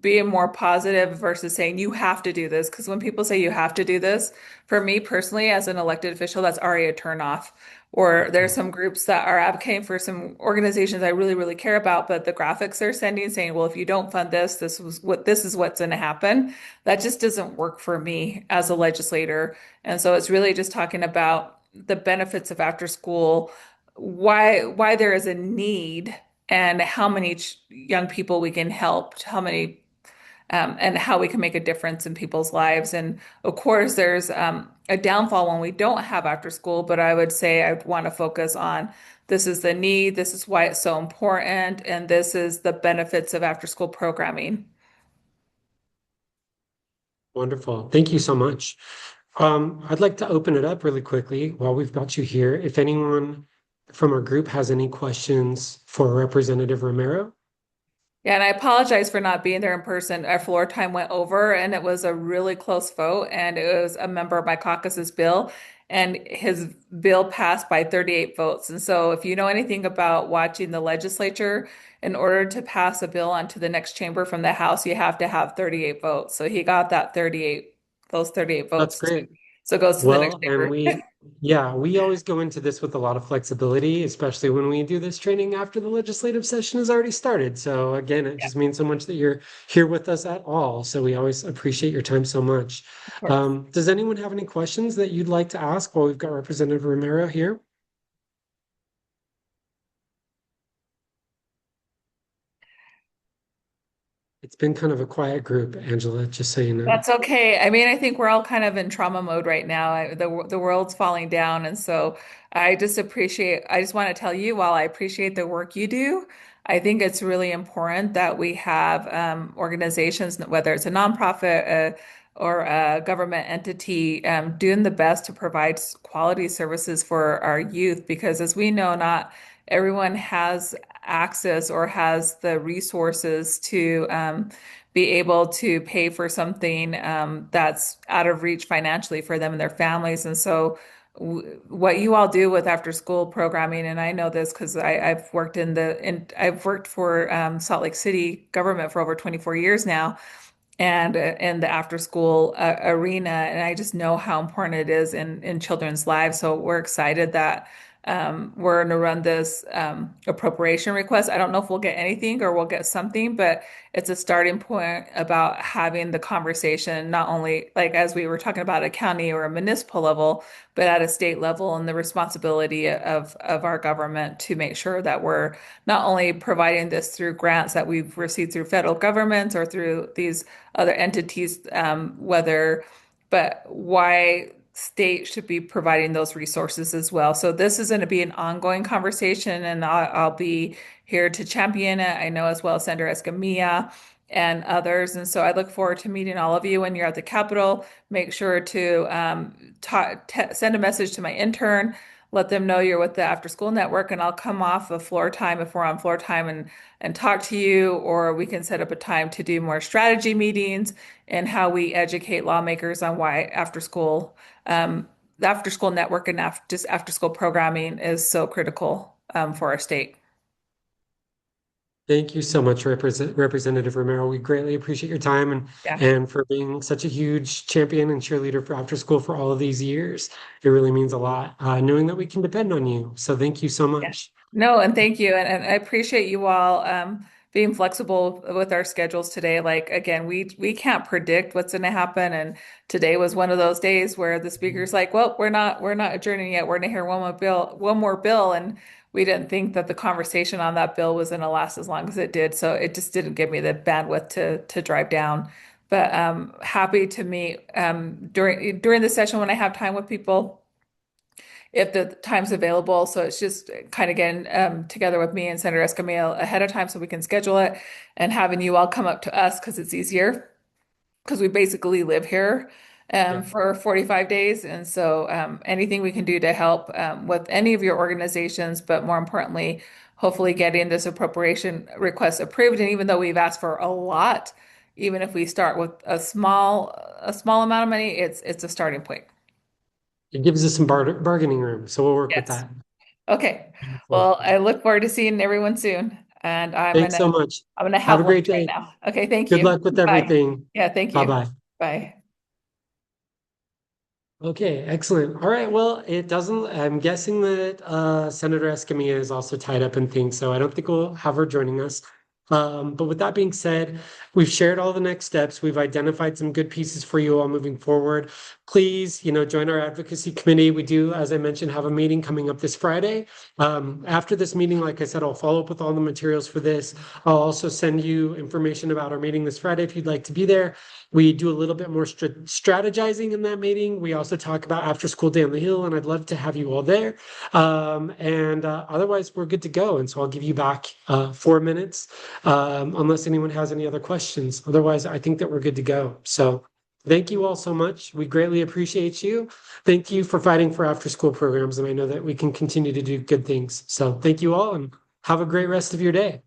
being more positive versus saying you have to do this. Because when people say you have to do this, for me personally, as an elected official, that's already a turnoff. Or there's some groups that are advocating for some organizations I really, really care about, but the graphics they're sending saying, well, if you don't fund this, this is what's going to happen. That just doesn't work for me as a legislator. And so it's really just talking about the benefits of after school, why there is a need, and how many young people we can help, how many and how we can make a difference in people's lives. And of course, there's a downfall when we don't have after school, but I would say I want to focus on this is the need, this is why it's so important, and this is the benefits of after school programming. Wonderful. Thank you so much. I'd like to open it up really quickly while we've got you here. If anyone from our group has any questions for Representative Romero. Yeah, and I apologize for not being there in person. Our floor time went over, and it was a really close vote, and it was a member of my caucus's bill, and his bill passed by 38 votes. And so, if you know anything about watching the legislature, in order to pass a bill onto the next chamber from the House, you have to have 38 votes. So he got those 38 That's votes. great. So it goes to the next Well, and chamber. yeah, we always go into this with a lot of flexibility, especially when we do this training after the legislative session has already started. So again, it Yeah, just means so much that you're here with us at all. So we always appreciate your time so much. of course. Does anyone have any questions that you'd like to ask while we've got Representative Romero here? It's been kind of a quiet group, Angela, just so you know. That's okay. I mean, I think we're all kind of in trauma mode right now. The world's falling down, and so I just want to tell you, while I appreciate the work you do, I think it's really important that we have organizations, whether it's a nonprofit or a government entity, doing the best to provide quality services for our youth. Because as we know, not everyone has access or has the resources to be able to pay for something that's out of reach financially for them and their families. And so, what you all do with after school programming, and I know this because I've worked I've worked for Salt Lake City government for over 24 years now, and in the after school arena, and I just know how important it is in children's lives. So we're excited that we're going to run this appropriation request. I don't know if we'll get anything or we'll get something, but it's a starting point about having the conversation, not only like as we were talking about a county or a municipal level, but at a state level, and the responsibility of our government to make sure that we're not only providing this through grants that we've received through federal governments or through these other entities, but why state should be providing those resources as well. So this is going to be an ongoing conversation, and I'll be here to champion it. I know as well as Senator Escamilla and others. And so I look forward to meeting all of you when you're at the Capitol. Make sure to send a message to my intern, let them know you're with the After School Network, and I'll come off of floor time if we're on floor time and talk to you, or we can set up a time to do more strategy meetings and how we educate lawmakers on why the After School Network and just after school programming is so critical for our state. Thank you so much, Representative Romero. We greatly appreciate your time and for being such a huge champion and cheerleader for after school for all of these years. It really means a lot, knowing that we can depend on you. So thank you so much. No, and thank you. And I appreciate you all being flexible with our schedules today. Like again, we can't predict what's going to happen. And today was one of those days where the speaker's like, well, we're not adjourning yet. We're going to hear one more bill. And we didn't think that the conversation on that bill was going to last as long as it did. So it just didn't give me the bandwidth to drive down. But happy to meet during the session when I have time with people, if the time's available. So it's just kind of getting together with me and Senator Escamilla ahead of time so we can schedule it, and having you all come up to us because it's easier because we basically live here for 45 days. And so anything we can do to help with any of your organizations, but more importantly, hopefully getting this appropriation request approved. And even though we've asked for a lot, even if we start with a small amount of money, it's a starting point. It gives us some bargaining room, so we'll work with that. Okay. Well, I look forward to seeing everyone soon. And Thanks so much. I'm gonna have a great lunch day right now. Okay, thank you. Good luck with Bye. everything. Yeah, thank you. Bye-bye. Bye. Okay, excellent. All right, well, I'm guessing that Senator Escamilla is also tied up in things, so I don't think we'll have her joining us. But with that being said, we've shared all the next steps. We've identified some good pieces for you all moving forward. Please, join our advocacy committee. We do, as I mentioned, have a meeting coming up this Friday. After this meeting, like I said, I'll follow up with all the materials for this. I'll also send you information about our meeting this Friday if you'd like to be there. We do a little bit more strategizing in that meeting. We also talk about After School Day on the Hill, and I'd love to have you all there. Otherwise, we're good to go. And so I'll give you back 4 minutes, unless anyone has any other questions. Otherwise, I think that we're good to go. So thank you all so much. We greatly appreciate you. Thank you for fighting for after school programs. And I know that we can continue to do good things. So thank you all, and have a great rest of your day.